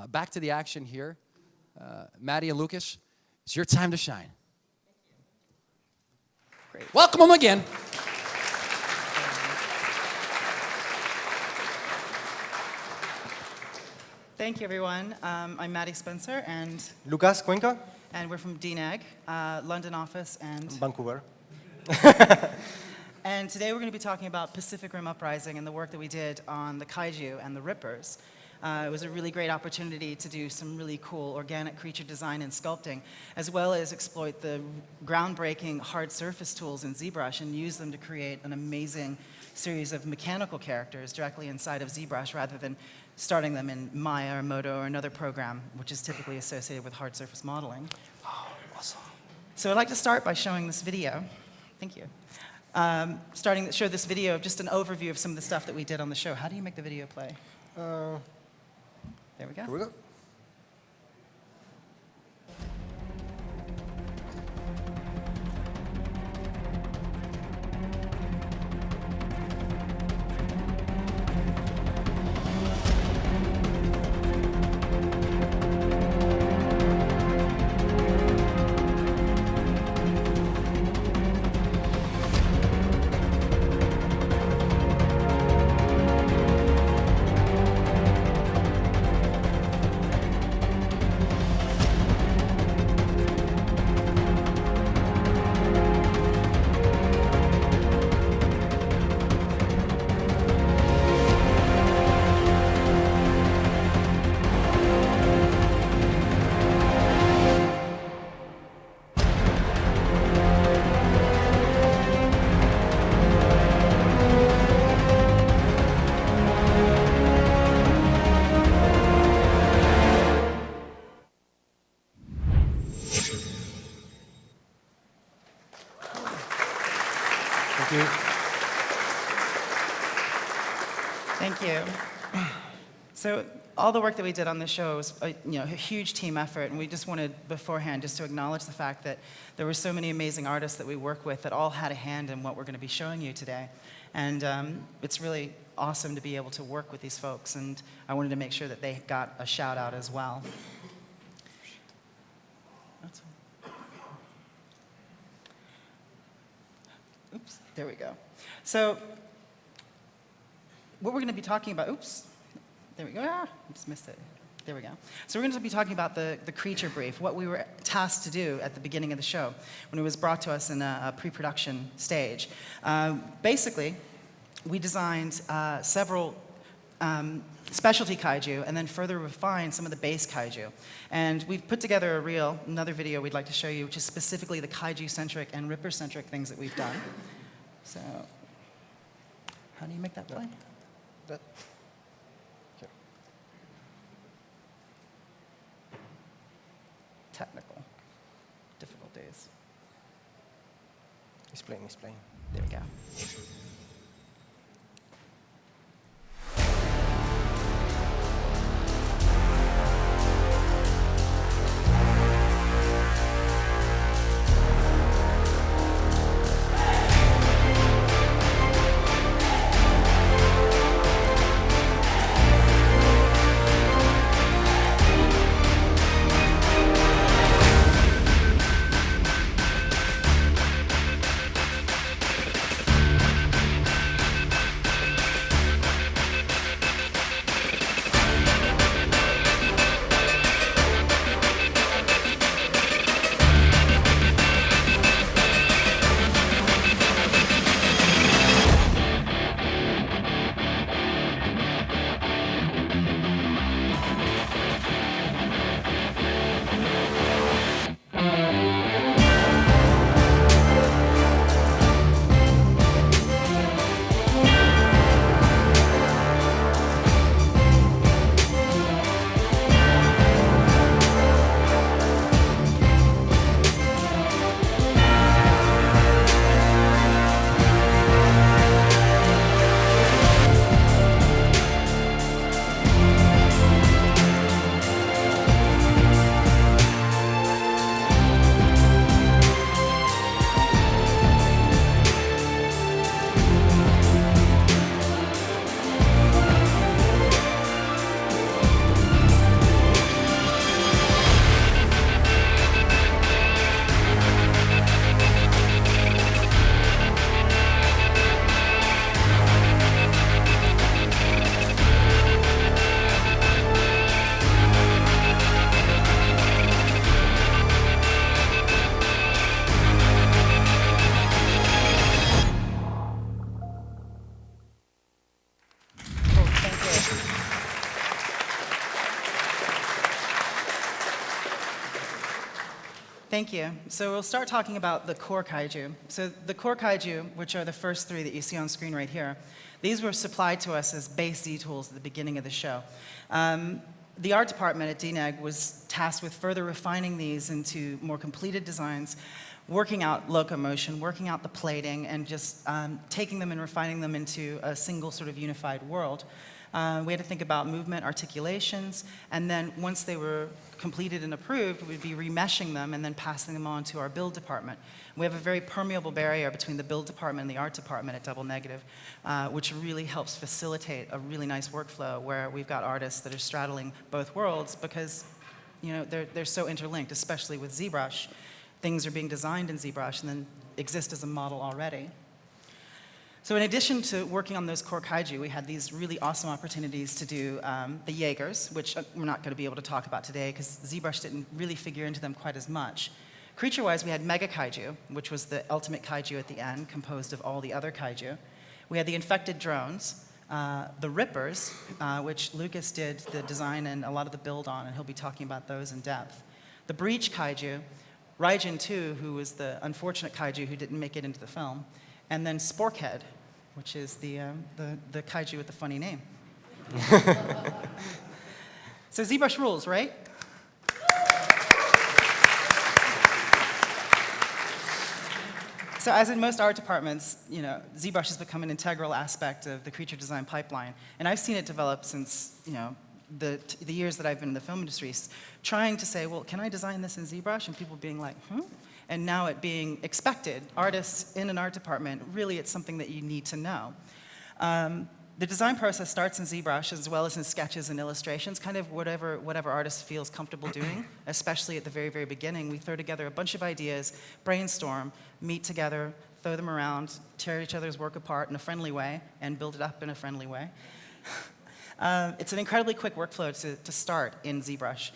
Back to the action here. Maddie and Lucas, it's your time to shine. Great. Welcome them again. Thank you, everyone. I'm Maddie Spencer and Lucas, Cuenca. And we're from DNEG, London office and Vancouver. And today we're going to be talking about Pacific Rim Uprising and the work that we did on the Kaiju and the Rippers. It was a really great opportunity to do some really cool organic creature design and sculpting, as well as exploit the groundbreaking hard surface tools in ZBrush and use them to create an amazing series of mechanical characters directly inside of ZBrush rather than starting them in Maya or Modo or another program, which is typically associated with hard surface modeling. Oh, awesome. So I'd like to start by showing this video. Thank you. Show this video of just an overview of some of the stuff that we did on the show. How do you make the video play? There we go. Here we go. Thank you. So all the work that we did on the show was a huge team effort, and we just wanted beforehand just to acknowledge the fact that there were so many amazing artists that we work with that all had a hand in what we're going to be showing you today. And it's really awesome to be able to work with these folks, and I wanted to make sure that they got a shout out as well. Oops, there we go. So what we're going to be talking about, there we go, I just missed it. There we go. So we're going to be talking about the creature brief, what we were tasked to do at the beginning of the show when it was brought to us in a pre-production stage. Basically, we designed several specialty kaiju and then further refined some of the base kaiju. And we've put together another video we'd like to show you, which is specifically the kaiju-centric and ripper-centric things that we've done. So, how do you make that play? That. Here. Technical difficulties. He's playing. There we go. Thank you. So we'll start talking about the core kaiju. So the core kaiju, which are the first three that you see on screen right here, these were supplied to us as base Z tools at the beginning of the show. The art department at DNEG was tasked with further refining these into more completed designs, working out locomotion, working out the plating, and just taking them and refining them into a single sort of unified world. We had to think about movement, articulations, and then once they were completed and approved, we'd be remeshing them and then passing them on to our build department. We have a very permeable barrier between the build department and the art department at Double Negative, which really helps facilitate a really nice workflow where we've got artists that are straddling both worlds because they're so interlinked, especially with ZBrush. Things are being designed in ZBrush and then exist as a model already. So in addition to working on those core kaiju, we had these really awesome opportunities to do the Jaegers, which we're not going to be able to talk about today because ZBrush didn't really figure into them quite as much. Creature-wise, we had Mega Kaiju, which was the ultimate kaiju at the end, composed of all the other kaiju. We had the infected drones, the Rippers, which Lucas did the design and a lot of the build on, and he'll be talking about those in depth. The Breach Kaiju, Raijin 2, who was the unfortunate kaiju who didn't make it into the film, and then Sporkhead, which is the kaiju with the funny name. So ZBrush rules, right? So as in most art departments, ZBrush has become an integral aspect of the creature design pipeline. And I've seen it develop since, the years that I've been in the film industry, trying to say, well, can I design this in ZBrush? And people being like, and now it being expected. Artists in an art department, really it's something that you need to know. The design process starts in ZBrush as well as in sketches and illustrations, kind of whatever artist feels comfortable doing, especially at the very, very beginning. We throw together a bunch of ideas, brainstorm, meet together, throw them around, tear each other's work apart in a friendly way, and build it up in a friendly way. It's an incredibly quick workflow to start in ZBrush.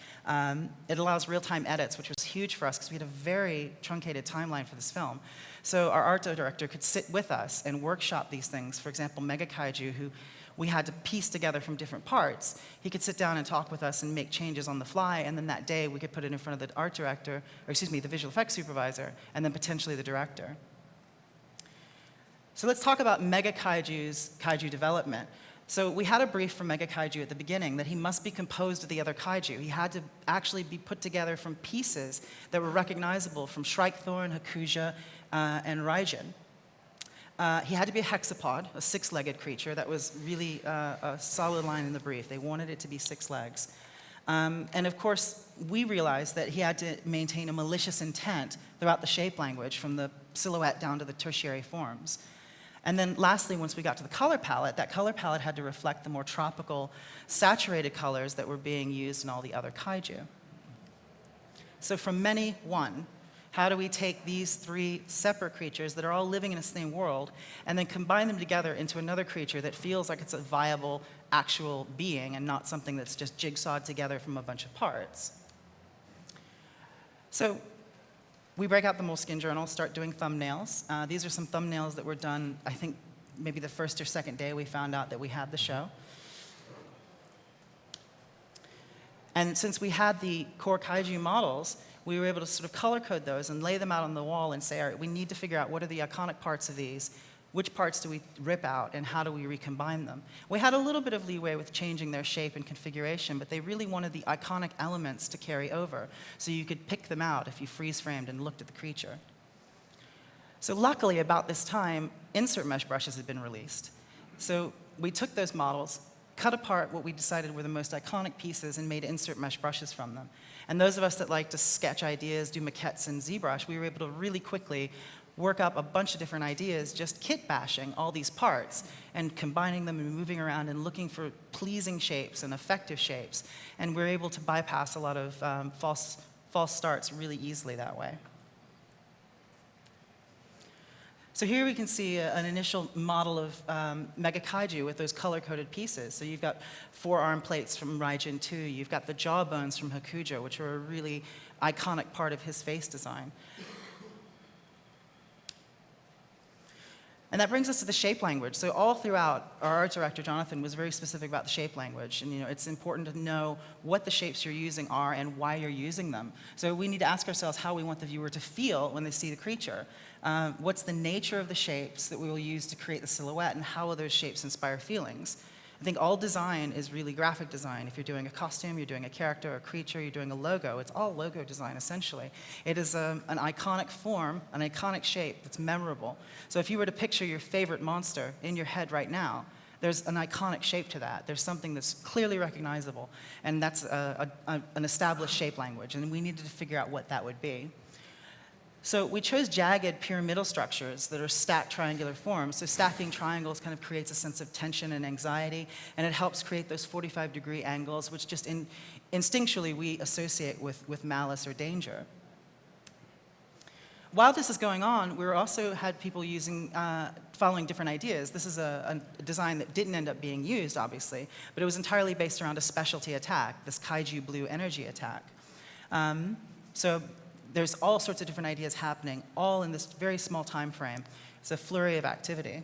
It allows real-time edits, which was huge for us because we had a very truncated timeline for this film. So our art director could sit with us and workshop these things. For example, Mega Kaiju, who we had to piece together from different parts. He could sit down and talk with us and make changes on the fly, and then that day we could put it in front of the art director, the visual effects supervisor, and then potentially the director. So let's talk about Mega Kaiju's kaiju development. So we had a brief from Mega Kaiju at the beginning that he must be composed of the other kaiju. He had to actually be put together from pieces that were recognizable from Shrikethorn, Hakuja, and Raijin. He had to be a hexapod, a six-legged creature. That was really a solid line in the brief. They wanted it to be 6 legs. And of course, we realized that he had to maintain a malicious intent throughout the shape language, from the silhouette down to the tertiary forms. And then lastly, once we got to the color palette, that color palette had to reflect the more tropical, saturated colors that were being used in all the other kaiju. So from many, one, how do we take these 3 separate creatures that are all living in the same world and then combine them together into another creature that feels like it's a viable, actual being and not something that's just jigsawed together from a bunch of parts? So we break out the Moleskine journal, start doing thumbnails. These are some thumbnails that were done, I think, maybe the first or second day we found out that we had the show. And since we had the core kaiju models, we were able to sort of color code those and lay them out on the wall and say, all right, we need to figure out what are the iconic parts of these, which parts do we rip out, and how do we recombine them? We had a little bit of leeway with changing their shape and configuration, but they really wanted the iconic elements to carry over, so you could pick them out if you freeze-framed and looked at the creature. So luckily, about this time, insert mesh brushes had been released. So we took those models, cut apart what we decided were the most iconic pieces, and made insert mesh brushes from them. And those of us that like to sketch ideas, do maquettes in ZBrush, we were able to really quickly work up a bunch of different ideas, just kit bashing all these parts and combining them and moving around and looking for pleasing shapes and effective shapes. And we're able to bypass a lot of false starts really easily that way. So here we can see an initial model of Mega Kaiju with those color-coded pieces. So you've got 4 arm plates from Raijin 2. You've got the jaw bones from Hakuja, which are a really iconic part of his face design. And that brings us to the shape language. So all throughout, our art director, Jonathan, was very specific about the shape language. And it's important to know what the shapes you're using are and why you're using them. So we need to ask ourselves how we want the viewer to feel when they see the creature. What's the nature of the shapes that we will use to create the silhouette, and how will those shapes inspire feelings? I think all design is really graphic design. If you're doing a costume, you're doing a character, a creature, you're doing a logo, it's all logo design, essentially. It is an iconic form, an iconic shape that's memorable. So if you were to picture your favorite monster in your head right now, there's an iconic shape to that. There's something that's clearly recognizable, and that's an established shape language, and we needed to figure out what that would be. So we chose jagged pyramidal structures that are stacked triangular forms. So stacking triangles kind of creates a sense of tension and anxiety, and it helps create those 45-degree angles, which just instinctually we associate with malice or danger. While this is going on, we also had people following different ideas. This is a design that didn't end up being used, obviously, but it was entirely based around a specialty attack, this Kaiju blue energy attack. So there's all sorts of different ideas happening, all in this very small time frame. It's a flurry of activity.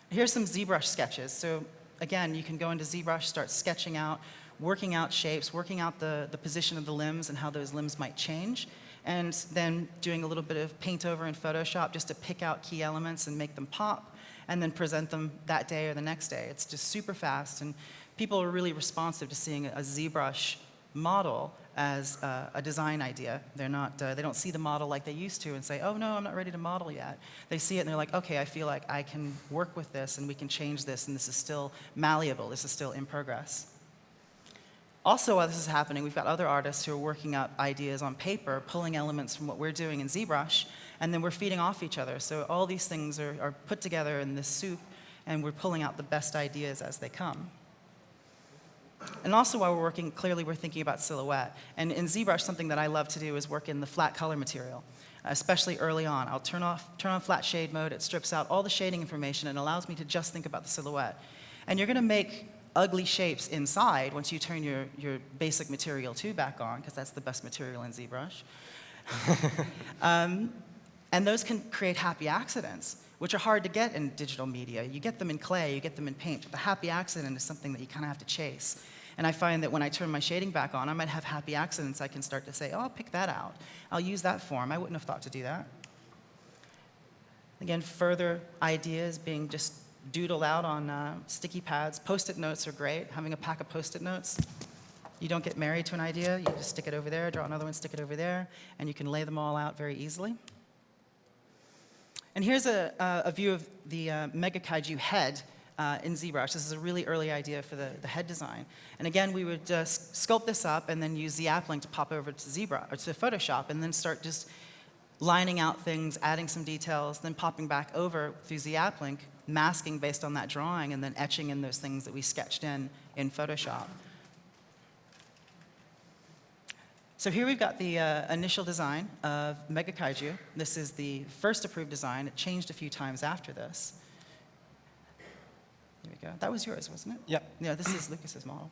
Here's some ZBrush sketches. So again, you can go into ZBrush, start sketching out, working out shapes, working out the position of the limbs and how those limbs might change, and then doing a little bit of paint over in Photoshop just to pick out key elements and make them pop, and then present them that day or the next day. It's just super fast, and people are really responsive to seeing a ZBrush model as a design idea. They don't see the model like they used to and say, oh no, I'm not ready to model yet. They see it and they're like, okay, I feel like I can work with this and we can change this, and this is still malleable, this is still in progress. Also, while this is happening, we've got other artists who are working up ideas on paper, pulling elements from what we're doing in ZBrush, and then we're feeding off each other. So all these things are put together in this soup, and we're pulling out the best ideas as they come. And also while we're working, clearly we're thinking about silhouette. And in ZBrush, something that I love to do is work in the flat color material, especially early on. I'll turn on flat shade mode. It strips out all the shading information and allows me to just think about the silhouette. And you're going to make ugly shapes inside once you turn your basic material 2 back on, because that's the best material in ZBrush. And those can create happy accidents, which are hard to get in digital media. You get them in clay, you get them in paint, but the happy accident is something that you kind of have to chase. And I find that when I turn my shading back on, I might have happy accidents. I can start to say, oh, I'll pick that out. I'll use that form. I wouldn't have thought to do that. Again, further ideas being just doodled out on sticky pads. Post-it notes are great. Having a pack of Post-it notes. You don't get married to an idea. You just stick it over there, draw another one, stick it over there, and you can lay them all out very easily. And here's a view of the Mega Kaiju head in ZBrush. This is a really early idea for the head design. And again, we would just sculpt this up and then use the applink to pop over to ZBrush, or to Photoshop, and then start just lining out things, adding some details, then popping back over through the applink, masking based on that drawing, and then etching in those things that we sketched in Photoshop. So here we've got the initial design of Mega Kaiju. This is the first approved design. It changed a few times after this. There we go. That was yours, wasn't it? Yeah. Yeah, this is Lucas's model.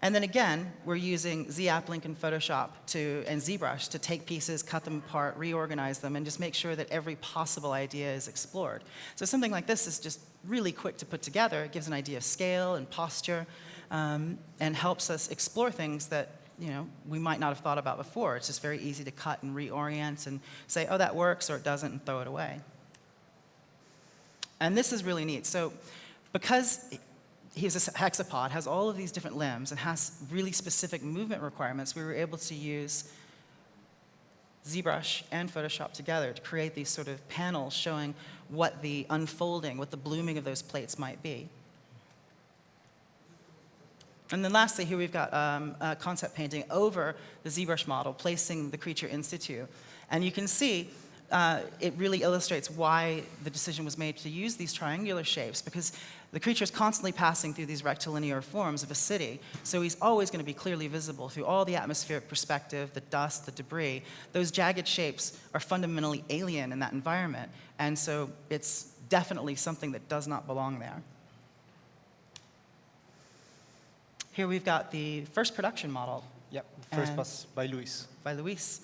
And then again, we're using ZAppLink and Photoshop and ZBrush to take pieces, cut them apart, reorganize them, and just make sure that every possible idea is explored. So something like this is just really quick to put together. It gives an idea of scale and posture, and helps us explore things that we might not have thought about before. It's just very easy to cut and reorient and say, oh, that works, or it doesn't, and throw it away. And this is really neat. So because he's a hexapod, has all of these different limbs, and has really specific movement requirements, we were able to use ZBrush and Photoshop together to create these sort of panels showing what the unfolding, what the blooming of those plates might be. And then lastly, here we've got a concept painting over the ZBrush model, placing the creature in situ. And you can see it really illustrates why the decision was made to use these triangular shapes, because the creature is constantly passing through these rectilinear forms of a city, so he's always going to be clearly visible through all the atmospheric perspective, the dust, the debris. Those jagged shapes are fundamentally alien in that environment, and so it's definitely something that does not belong there. Here we've got the first production model. Yep, first was by Luis. By Luis.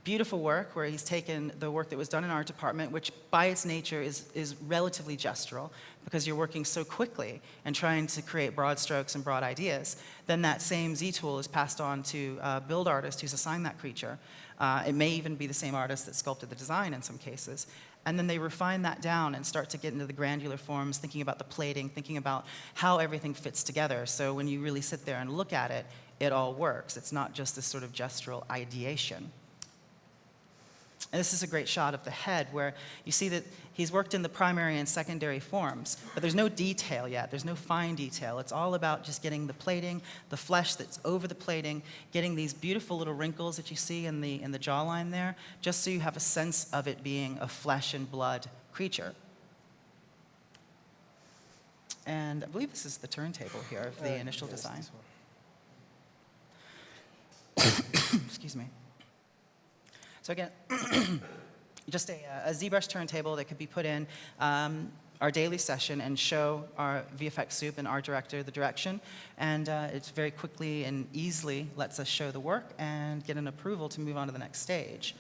beautiful work where he's taken the work that was done in our department, which by its nature is relatively gestural, because you're working so quickly and trying to create broad strokes and broad ideas. Then that same Z tool is passed on to a build artist who's assigned that creature. It may even be the same artist that sculpted the design in some cases. And then they refine that down and start to get into the granular forms, thinking about the plating, thinking about how everything fits together. So when you really sit there and look at it, it all works. It's not just this sort of gestural ideation. And this is a great shot of the head where you see that he's worked in the primary and secondary forms, but there's no detail yet. There's no fine detail. It's all about just getting the plating, the flesh that's over the plating, getting these beautiful little wrinkles that you see in the jawline there, just so you have a sense of it being a flesh and blood creature. And I believe this is the turntable here of the initial yes, design. this one. Excuse me. So again, just a ZBrush turntable that could be put in our daily session and show our VFX soup and our director the direction. And it very quickly and easily lets us show the work and get an approval to move on to the next stage,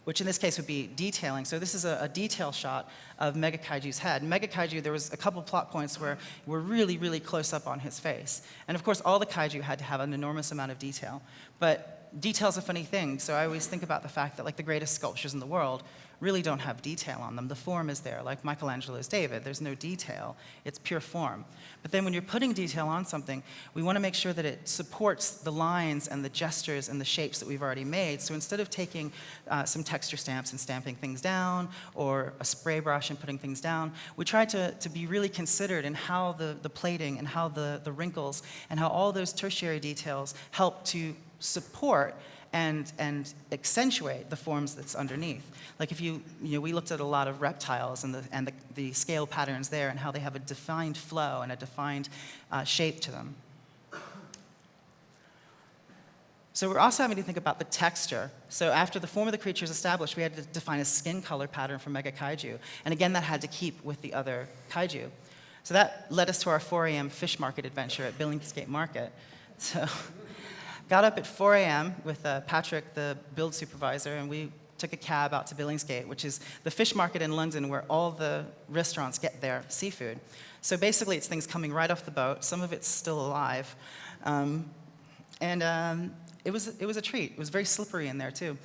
which in this case would be detailing. So this is a detail shot of Mega Kaiju's head. Mega Kaiju, there was a couple plot points where we're really, really close up on his face. And of course, all the kaiju had to have an enormous amount of detail. But detail's a funny thing, so I always think about the fact that like the greatest sculptures in the world really don't have detail on them. The form is there, like Michelangelo's David. There's no detail. It's pure form. But then when you're putting detail on something, we want to make sure that it supports the lines and the gestures and the shapes that we've already made. So instead of taking some texture stamps and stamping things down, or a spray brush and putting things down, we try to be really considered in how the plating and how the wrinkles and how all those tertiary details help to support and accentuate the forms that's underneath. Like if we looked at a lot of reptiles and the scale patterns there and how they have a defined flow and a defined shape to them. So we're also having to think about the texture. So after the form of the creature is established, we had to define a skin color pattern for Mega Kaiju. And again, that had to keep with the other kaiju. So that led us to our 4 a.m. fish market adventure at Billingsgate Market. So got up at 4 a.m. with Patrick, the build supervisor, and we took a cab out to Billingsgate, which is the fish market in London where all the restaurants get their seafood. So basically, it's things coming right off the boat. Some of it's still alive. It was a treat. It was very slippery in there, too.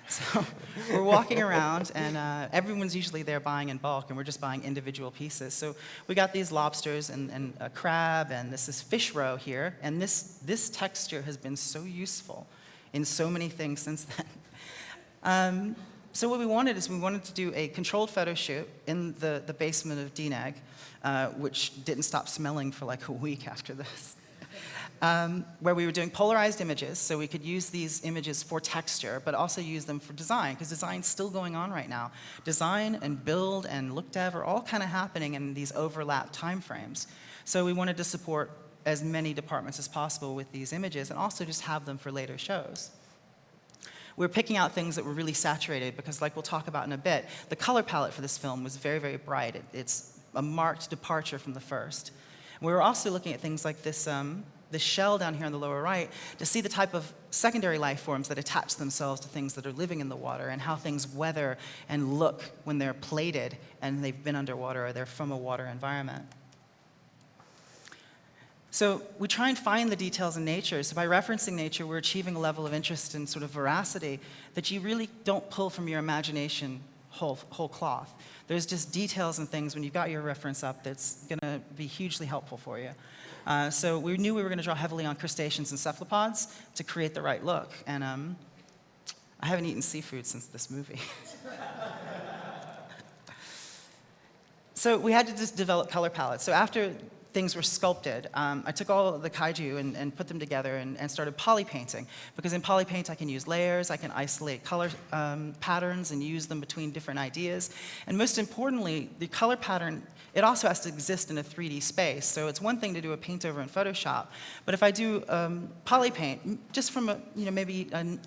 So we're walking around, and everyone's usually there buying in bulk, and we're just buying individual pieces. So we got these lobsters and a crab, and this is fish roe here. And this texture has been so useful in so many things since then. So what we wanted to do a controlled photo shoot in the basement of DNEG, which didn't stop smelling for like a week after this. Where we were doing polarized images, so we could use these images for texture, but also use them for design, because design's still going on right now. Design and build and look dev are all kind of happening in these overlap timeframes. So we wanted to support as many departments as possible with these images, and also just have them for later shows. We were picking out things that were really saturated, because like we'll talk about in a bit, the color palette for this film was very, very bright. It's a marked departure from the first. We were also looking at things like this shell down here on the lower right to see the type of secondary life forms that attach themselves to things that are living in the water, and how things weather and look when they're plated and they've been underwater or they're from a water environment. So we try and find the details in nature. So by referencing nature, we're achieving a level of interest and sort of veracity that you really don't pull from your imagination whole cloth. There's just details and things when you've got your reference up that's going to be hugely helpful for you. So we knew we were going to draw heavily on crustaceans and cephalopods to create the right look. And I haven't eaten seafood since this movie. So we had to just develop color palettes. So after things were sculpted, I took all of the kaiju and put them together and started poly painting. Because in poly paint, I can use layers, I can isolate color patterns and use them between different ideas. And most importantly, the color pattern, it also has to exist in a 3D space. So it's one thing to do a paint over in Photoshop, but if I do poly paint, just from maybe a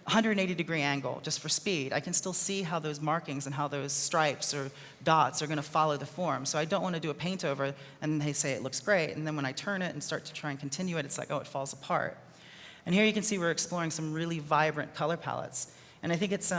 180-degree angle, just for speed, I can still see how those markings and how those stripes or dots are going to follow the form. So I don't want to do a paint over, and they say it looks great, and then when I turn it and start to try and continue it, it's like, oh, it falls apart. And here you can see we're exploring some really vibrant color palettes. And I think it's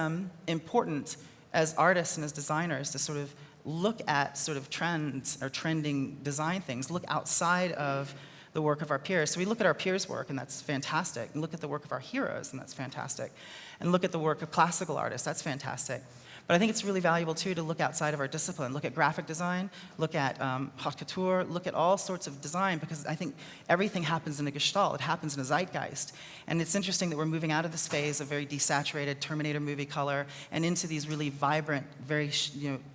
important as artists and as designers to sort of look at sort of trends or trending design things, look outside of the work of our peers. So we look at our peers' work, and that's fantastic, and look at the work of our heroes, and that's fantastic, and look at the work of classical artists, that's fantastic. But I think it's really valuable, too, to look outside of our discipline, look at graphic design, look at haute couture, look at all sorts of design, because I think everything happens in a gestalt, it happens in a zeitgeist. And it's interesting that we're moving out of this phase of very desaturated Terminator movie color and into these really vibrant, very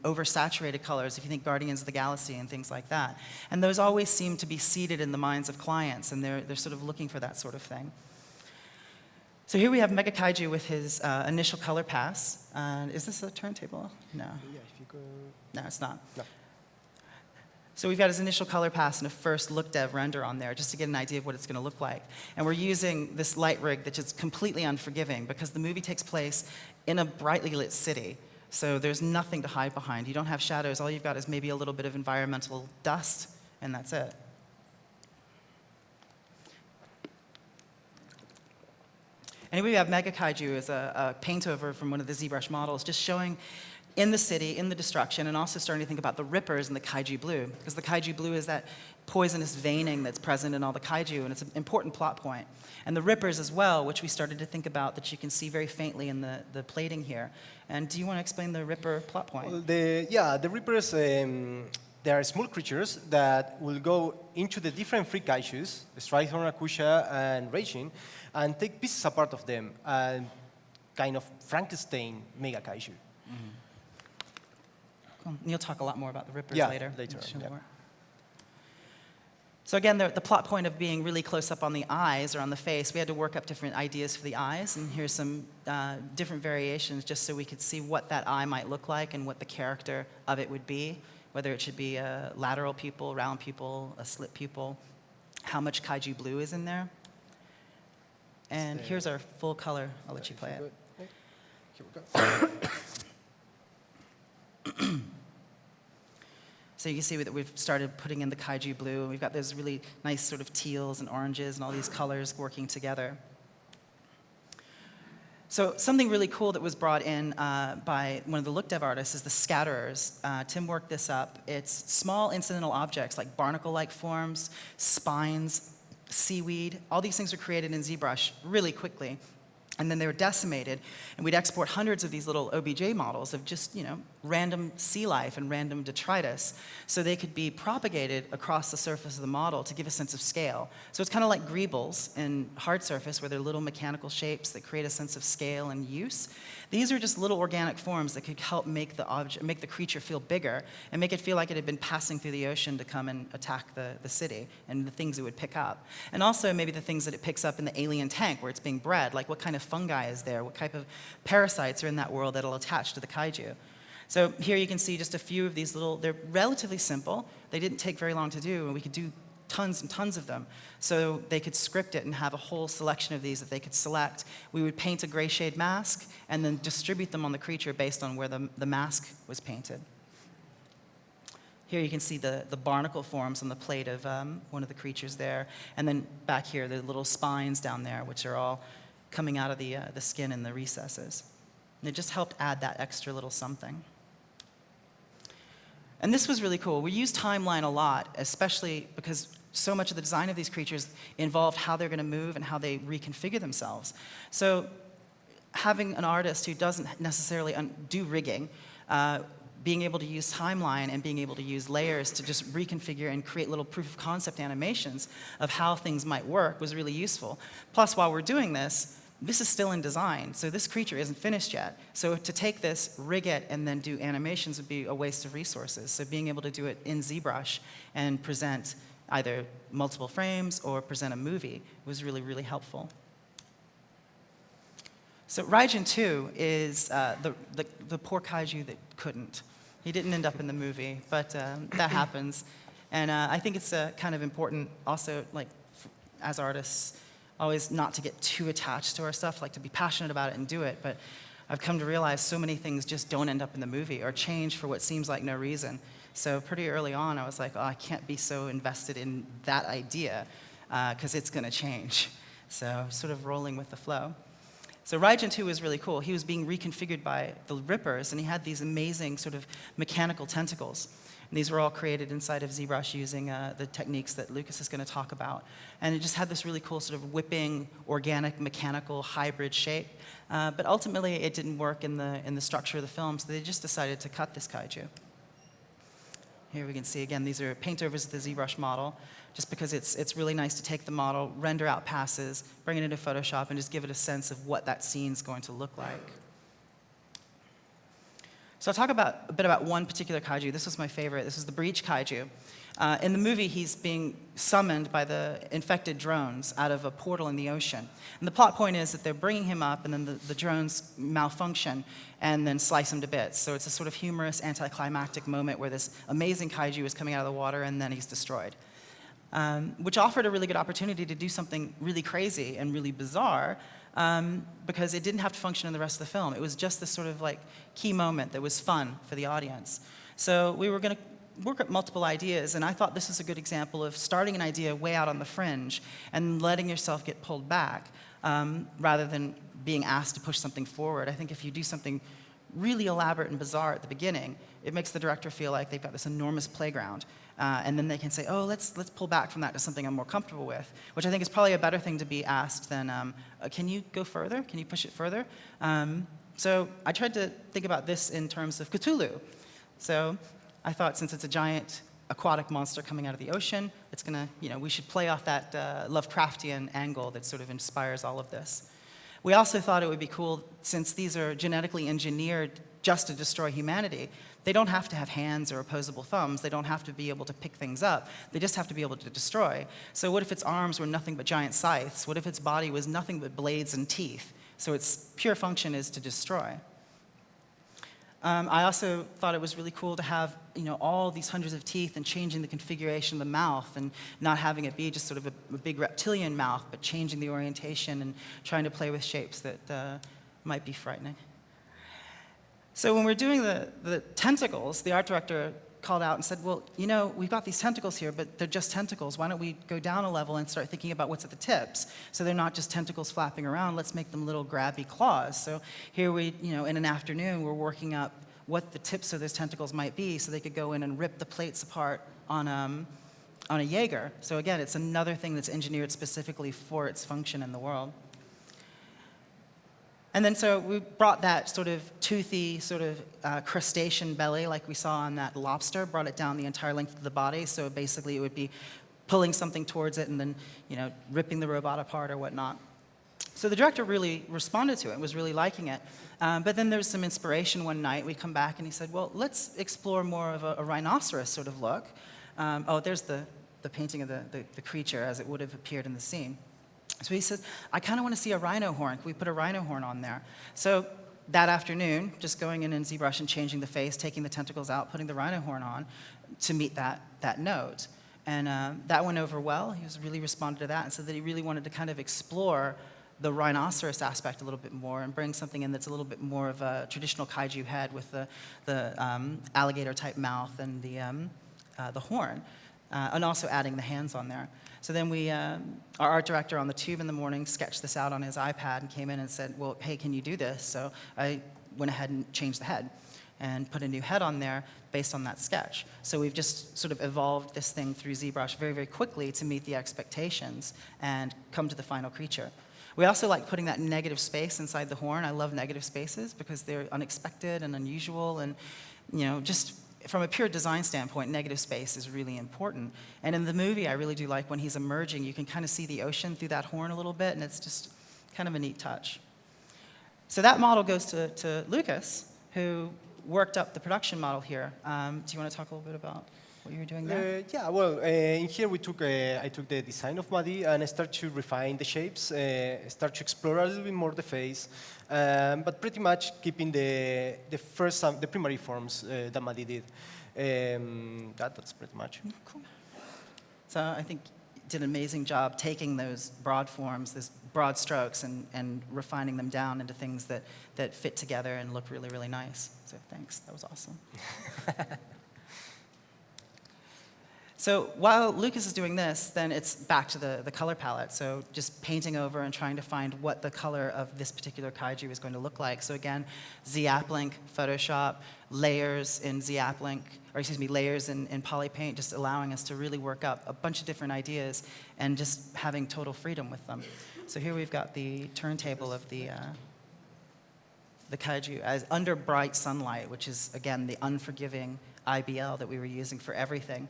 oversaturated colors, if you think Guardians of the Galaxy and things like that. And those always seem to be seated in the minds of clients, and they're sort of looking for that sort of thing. So here we have Mega Kaiju with his initial color pass. Is this a turntable? No. Yeah, if you go. No, it's not. No. So we've got his initial color pass and a first look dev render on there just to get an idea of what it's going to look like. And we're using this light rig that's just completely unforgiving because the movie takes place in a brightly lit city. So there's nothing to hide behind. You don't have shadows. All you've got is maybe a little bit of environmental dust, and that's it. Anyway, we have Mega Kaiju as a paint-over from one of the ZBrush models, just showing in the city, in the destruction, and also starting to think about the rippers and the Kaiju blue, because the Kaiju blue is that poisonous veining that's present in all the Kaiju, and it's an important plot point. And the rippers as well, which we started to think about, that you can see very faintly in the plating here. And do you want to explain the ripper plot point? Well, the Reapers, they are small creatures that will go into the different free kaijus, Striathorn, Akusha, and Raging, and take pieces apart of them, and kind of Frankenstein Mega Kaiju. Mm-hmm. Cool. And you'll talk a lot more about the rippers later. Later. Yeah. So again, the plot point of being really close up on the eyes or on the face, we had to work up different ideas for the eyes, and here's some different variations just so we could see what that eye might look like and what the character of it would be, whether it should be a lateral pupil, round pupil, a slit pupil, how much Kaiju blue is in there. And here's our full color. I'll let you play it. Here we go. So you can see that we've started putting in the Kaiju blue, and we've got those really nice sort of teals and oranges and all these colors working together. So something really cool that was brought in by one of the look dev artists is the scatterers. Tim worked this up. It's small incidental objects like barnacle-like forms, spines, seaweed. All these things were created in ZBrush really quickly. And then they were decimated, and we'd export hundreds of these little OBJ models of just, random sea life and random detritus, so they could be propagated across the surface of the model to give a sense of scale. So it's kind of like greebles in hard surface, where they're little mechanical shapes that create a sense of scale and use. These are just little organic forms that could help make the creature feel bigger and make it feel like it had been passing through the ocean to come and attack the city and the things it would pick up. And also maybe the things that it picks up in the alien tank where it's being bred, like what kind of fungi is there, what type of parasites are in that world that'll attach to the kaiju. So here you can see just a few of these they're relatively simple. They didn't take very long to do, and we could do tons and tons of them. So they could script it and have a whole selection of these that they could select. We would paint a gray shade mask and then distribute them on the creature based on where the mask was painted. Here you can see the barnacle forms on the plate of one of the creatures there. And then back here, the little spines down there, which are all coming out of the skin in the recesses. And it just helped add that extra little something. And this was really cool. We used timeline a lot, especially because so much of the design of these creatures involved how they're going to move and how they reconfigure themselves. So having an artist who doesn't necessarily do rigging, being able to use timeline and being able to use layers to just reconfigure and create little proof of concept animations of how things might work was really useful. Plus, while we're doing this is still in design, so this creature isn't finished yet. So to take this, rig it, and then do animations would be a waste of resources. So being able to do it in ZBrush and present either multiple frames or present a movie was really, really helpful. So Raijin 2 is the poor kaiju that couldn't. He didn't end up in the movie, but that happens. And I think it's kind of important also, like, as artists, always not to get too attached to our stuff, like to be passionate about it and do it. But I've come to realize so many things just don't end up in the movie or change for what seems like no reason. So pretty early on, I was like, oh, I can't be so invested in that idea because it's going to change. So sort of rolling with the flow. So Raijin 2 was really cool. He was being reconfigured by the rippers, and he had these amazing sort of mechanical tentacles. And these were all created inside of ZBrush using the techniques that Lucas is going to talk about. And it just had this really cool sort of whipping, organic, mechanical, hybrid shape. But ultimately, it didn't work in the structure of the film, so they just decided to cut this kaiju. Here we can see, again, these are paint-overs of the ZBrush model, just because it's really nice to take the model, render out passes, bring it into Photoshop, and just give it a sense of what that scene's going to look like. So I'll talk a bit about one particular kaiju. This was my favorite. This is the Breach Kaiju. In the movie, he's being summoned by the infected drones out of a portal in the ocean. And the plot point is that they're bringing him up, and then the drones malfunction and then slice him to bits. So it's a sort of humorous, anticlimactic moment where this amazing kaiju is coming out of the water, and then he's destroyed. Which offered a really good opportunity to do something really crazy and really bizarre, because it didn't have to function in the rest of the film. It was just this sort of like key moment that was fun for the audience. So we were going to work at multiple ideas, and I thought this was a good example of starting an idea way out on the fringe and letting yourself get pulled back rather than being asked to push something forward. I think if you do something really elaborate and bizarre at the beginning, it makes the director feel like they've got this enormous playground. And then they can say, oh, let's pull back from that to something I'm more comfortable with, which I think is probably a better thing to be asked than, can you go further? Can you push it further? So I tried to think about this in terms of Cthulhu. So I thought, since it's a giant aquatic monster coming out of the ocean, it's gonna, we should play off that Lovecraftian angle that sort of inspires all of this. We also thought it would be cool, since these are genetically engineered just to destroy humanity, they don't have to have hands or opposable thumbs. They don't have to be able to pick things up. They just have to be able to destroy. So what if its arms were nothing but giant scythes? What if its body was nothing but blades and teeth? So its pure function is to destroy. I also thought it was really cool to have, all these hundreds of teeth and changing the configuration of the mouth and not having it be just sort of a big reptilian mouth, but changing the orientation and trying to play with shapes that might be frightening. So when we're doing the tentacles, the art director called out and said, well, we've got these tentacles here, but they're just tentacles. Why don't we go down a level and start thinking about what's at the tips? So they're not just tentacles flapping around. Let's make them little grabby claws. So here we, in an afternoon, we're working up what the tips of those tentacles might be so they could go in and rip the plates apart on a Jaeger. So again, it's another thing that's engineered specifically for its function in the world. And then so we brought that sort of toothy, sort of crustacean belly like we saw on that lobster, brought it down the entire length of the body. So basically it would be pulling something towards it and then, ripping the robot apart or whatnot. So the director really responded to it, was really liking it. But then there was some inspiration one night. We come back and he said, well, let's explore more of a rhinoceros sort of look. There's the painting of the creature as it would have appeared in the scene. So he said, I kind of want to see a rhino horn. Can we put a rhino horn on there? So that afternoon, just going in ZBrush and changing the face, taking the tentacles out, putting the rhino horn on to meet that note. And that went over well. He really responded to that and said that he really wanted to kind of explore the rhinoceros aspect a little bit more and bring something in that's a little bit more of a traditional kaiju head with the alligator-type mouth and the horn, and also adding the hands on there. So then our art director on the tube in the morning sketched this out on his iPad and came in and said, well, hey, can you do this? So I went ahead and changed the head and put a new head on there based on that sketch. So we've just sort of evolved this thing through ZBrush very, very quickly to meet the expectations and come to the final creature. We also like putting that negative space inside the horn. I love negative spaces because they're unexpected and unusual, and just from a pure design standpoint, negative space is really important. And in the movie, I really do like when he's emerging, you can kind of see the ocean through that horn a little bit, and it's just kind of a neat touch. So that model goes to Lucas, who worked up the production model here. Do you want to talk a little bit about what you were doing there? Yeah, well, in here I took the design of Maddie and I started to refine the shapes, start to explore a little bit more the face, but pretty much keeping the primary forms that Maddie did. That's pretty much. Cool. So I think you did an amazing job taking those broad forms, those broad strokes, and refining them down into things that fit together and look really, really nice. So thanks, that was awesome. So while Lucas is doing this, then it's back to the color palette. So just painting over and trying to find what the color of this particular kaiju is going to look like. So again, ZAppLink, Photoshop, layers in ZAppLink, or excuse me, layers in Polypaint, just allowing us to really work up a bunch of different ideas and just having total freedom with them. So here we've got the turntable of the kaiju as under bright sunlight, which is, again, the unforgiving IBL that we were using for everything.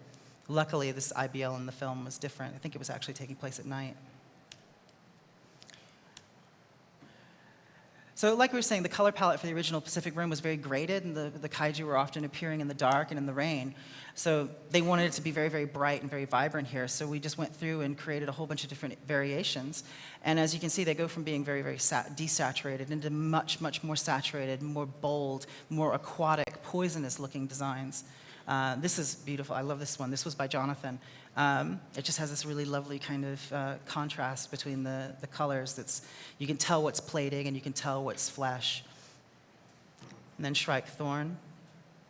Luckily, this IBL in the film was different. I think it was actually taking place at night. So like we were saying, the color palette for the original Pacific Rim was very graded, and the kaiju were often appearing in the dark and in the rain. So they wanted it to be very, very bright and very vibrant here. So we just went through and created a whole bunch of different variations. And as you can see, they go from being very, very desaturated into much, much more saturated, more bold, more aquatic, poisonous-looking designs. This is beautiful. I love this one. This was by Jonathan. It just has this really lovely kind of contrast between the colors. You can tell what's plating and you can tell what's flesh. And then Shrike Thorn,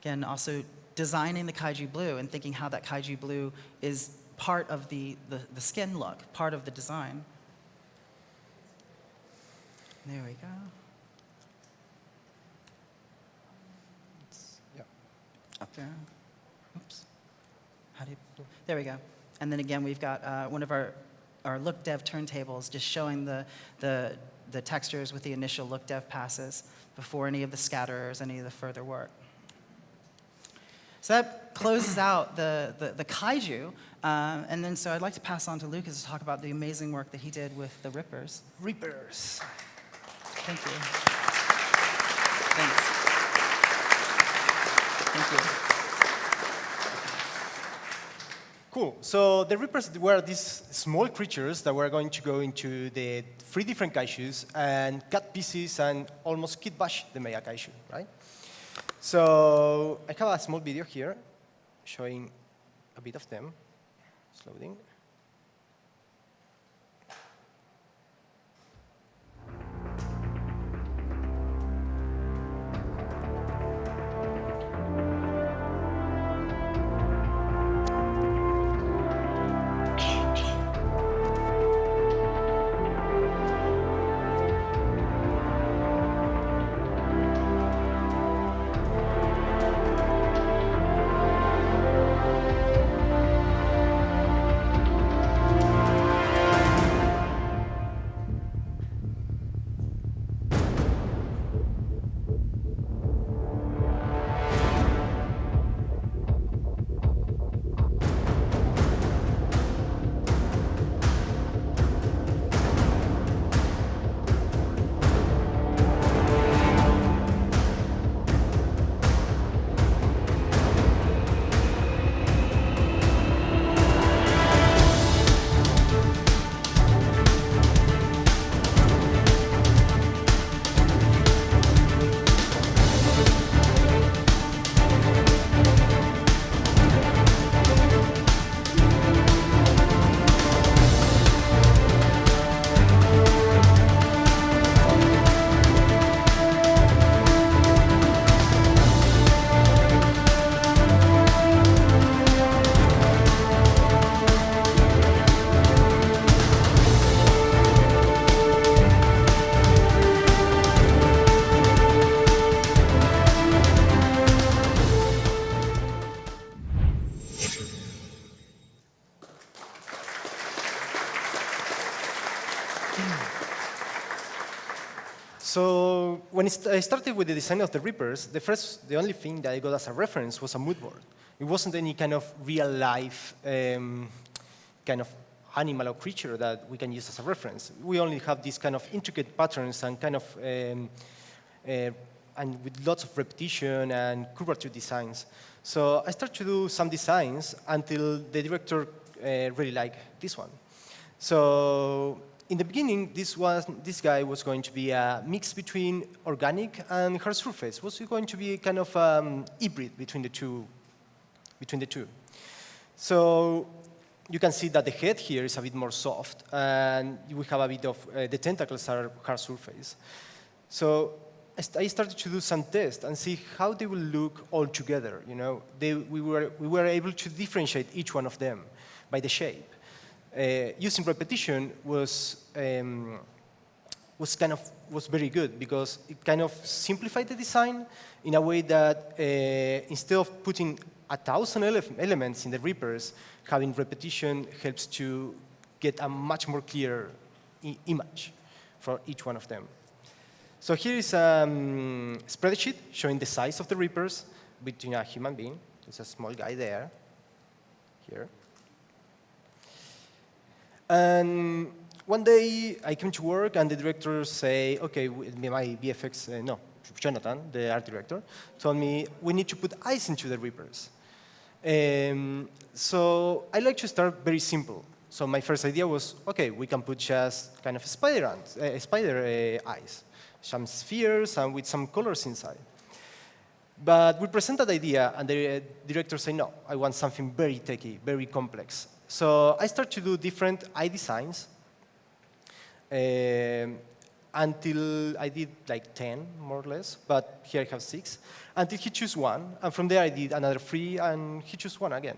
again, also designing the kaiju blue and thinking how that kaiju blue is part of the skin look, part of the design. There we go. Up there. Oops. There we go. And then again, we've got one of our look dev turntables just showing the textures with the initial look dev passes before any of the scatterers, any of the further work. So that closes out the kaiju. And then so I'd like to pass on to Lucas to talk about the amazing work that he did with the Rippers. Rippers. Thank you. Thanks. Thank you. Cool. So the Rippers were these small creatures that were going to go into the 3 different kaijus and cut pieces and almost kit bash the Mega Kaiju, right? So I have a small video here showing a bit of them. It's loading. So when I started with the design of the Rippers, the only thing that I got as a reference was a mood board. It wasn't any kind of real-life kind of animal or creature that we can use as a reference. We only have these kind of intricate patterns and kind of and with lots of repetition and curvature designs. So I started to do some designs until the director really liked this one. So in the beginning, this guy was going to be a mix between organic and hard surface. Was going to be kind of hybrid between the two. So you can see that the head here is a bit more soft, and we have a bit of the tentacles are hard surface. So I started to do some tests and see how they will look all together. You know, we were able to differentiate each one of them by the shape. Using repetition was very good because it kind of simplified the design in a way that instead of putting 1,000 elements in the Reapers, having repetition helps to get a much more clear image for each one of them. So here is a spreadsheet showing the size of the Reapers between a human being. There's a small guy there, here. And one day I came to work and the director say, okay, my VFX, Jonathan, the art director, told me we need to put eyes into the Reapers. So I like to start very simple. So my first idea was, okay, we can put just kind of spider eyes, some spheres and with some colors inside. But we present that idea and the director said, no, I want something very techy, very complex. So I started to do different eye designs until I did like 10, more or less, but here I have 6, until he chose one, and from there I did another 3, and he chose one again.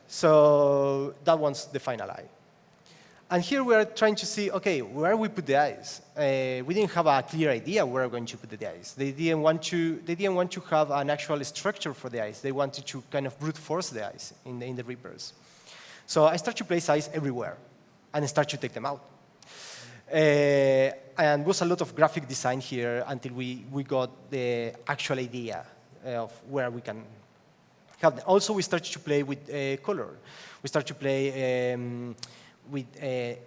So that one's the final eye. And here we are trying to see, okay, where we put the eyes. We didn't have a clear idea where we're going to put the eyes. They didn't want to have an actual structure for the eyes. They wanted to kind of brute force the eyes in the Reapers. So I started to place eyes everywhere, and start to take them out. And was a lot of graphic design here until we got the actual idea of where we can have them. Also, we started to play with color. We started to play with the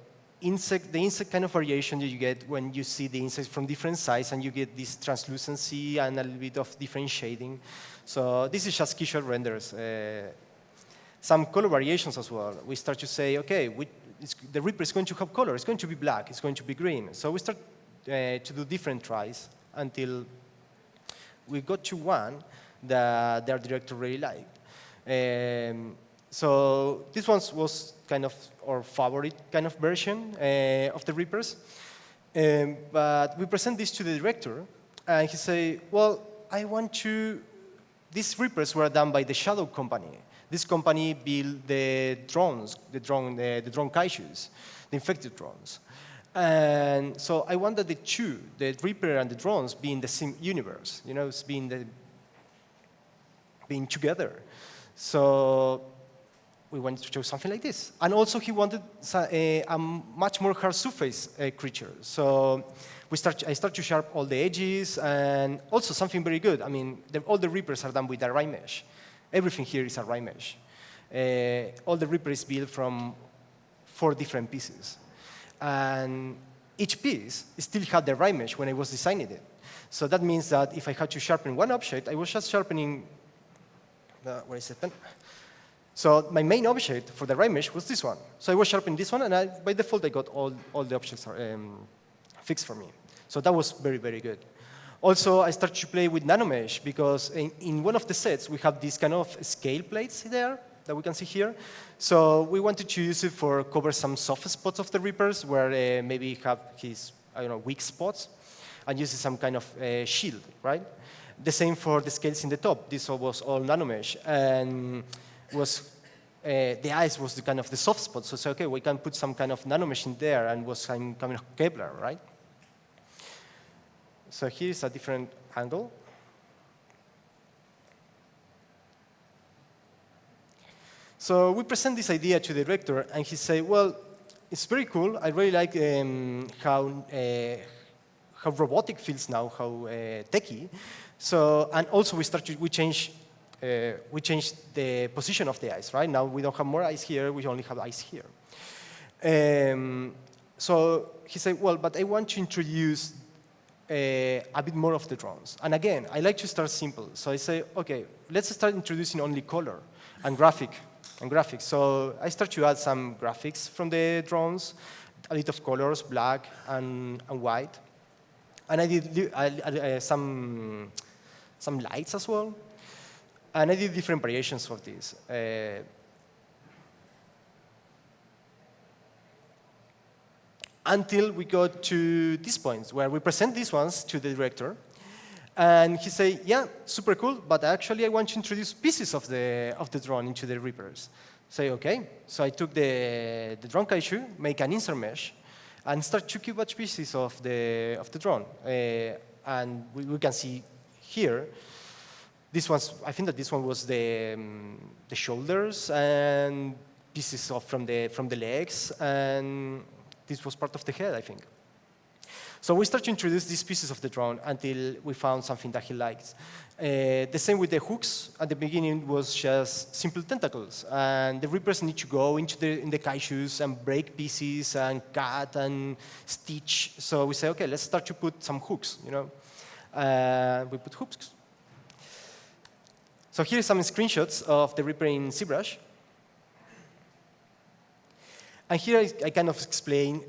insect kind of variation that you get when you see the insects from different sides, and you get this translucency and a little bit of different shading. So this is just keyshot renders. Some color variations as well. We start to say, okay, the Reaper is going to have color. It's going to be black. It's going to be green. So we start to do different tries until we got to one that their director really liked. So this one was kind of our favorite kind of version of the Reapers. But we present this to the director, and he say, well, I want to... These Reapers were done by the Shadow Company. This company built the drones, the drone Kaijus, the infected drones. And so I wanted the two, the Reaper and the drones, be in the same universe, you know, being together. So we wanted to choose something like this. And also he wanted a much more hard surface creature. So I start to sharpen all the edges, and also something very good. I mean, all the Reapers are done with a Rai mesh. Everything here is a Rai mesh. All the Reaper is built from 4 different pieces. And each piece still had the Rai mesh when I was designing it. So that means that if I had to sharpen one object, I was just sharpening, where is it then? So my main object for the Rai mesh was this one. So I was sharpening this one, and by default, I got all the objects fixed for me. So that was very, very good. Also, I started to play with nanomesh because in one of the sets, we have these kind of scale plates there that we can see here. So we wanted to use it for cover some soft spots of the Reapers where maybe have his, weak spots, and use some kind of shield, right? The same for the scales in the top. This was all nanomesh, and the eyes was the kind of the soft spot. So say, okay, we can put some kind of nanomesh in there, and was some kind of Kevlar, right? So here's a different angle. So we present this idea to the director, and he said, well, it's very cool. I really like how robotic feels now, how techy. So, and also we changed the position of the eyes, right? Now we don't have more eyes here, we only have eyes here. So he said, well, but I want to introduce a bit more of the drones. And again, I like to start simple. So I say, okay, let's start introducing only color and graphics. So I start to add some graphics from the drones, a bit of colors, black and white. And I did some lights as well. And I did different variations of this. Until we got to these points where we present these ones to the director, And he said, yeah, super cool, but actually I want to introduce pieces of the drone into the Reapers. Say, okay. So I took the drone Kaiju, make an insert mesh, and start to cube batch pieces of the drone. And we can see here, this one's, I think that this one was the shoulders and pieces from the legs, and this was part of the head, I think. So we started to introduce these pieces of the drone until we found something that he liked. The same with the hooks. At the beginning was just simple tentacles, and the Reapers need to go into the Kaijus and break pieces and cut and stitch. So we say, okay, let's start to put some hooks. We put hooks. So here are some screenshots of the Reaper in ZBrush. And here I kind of explain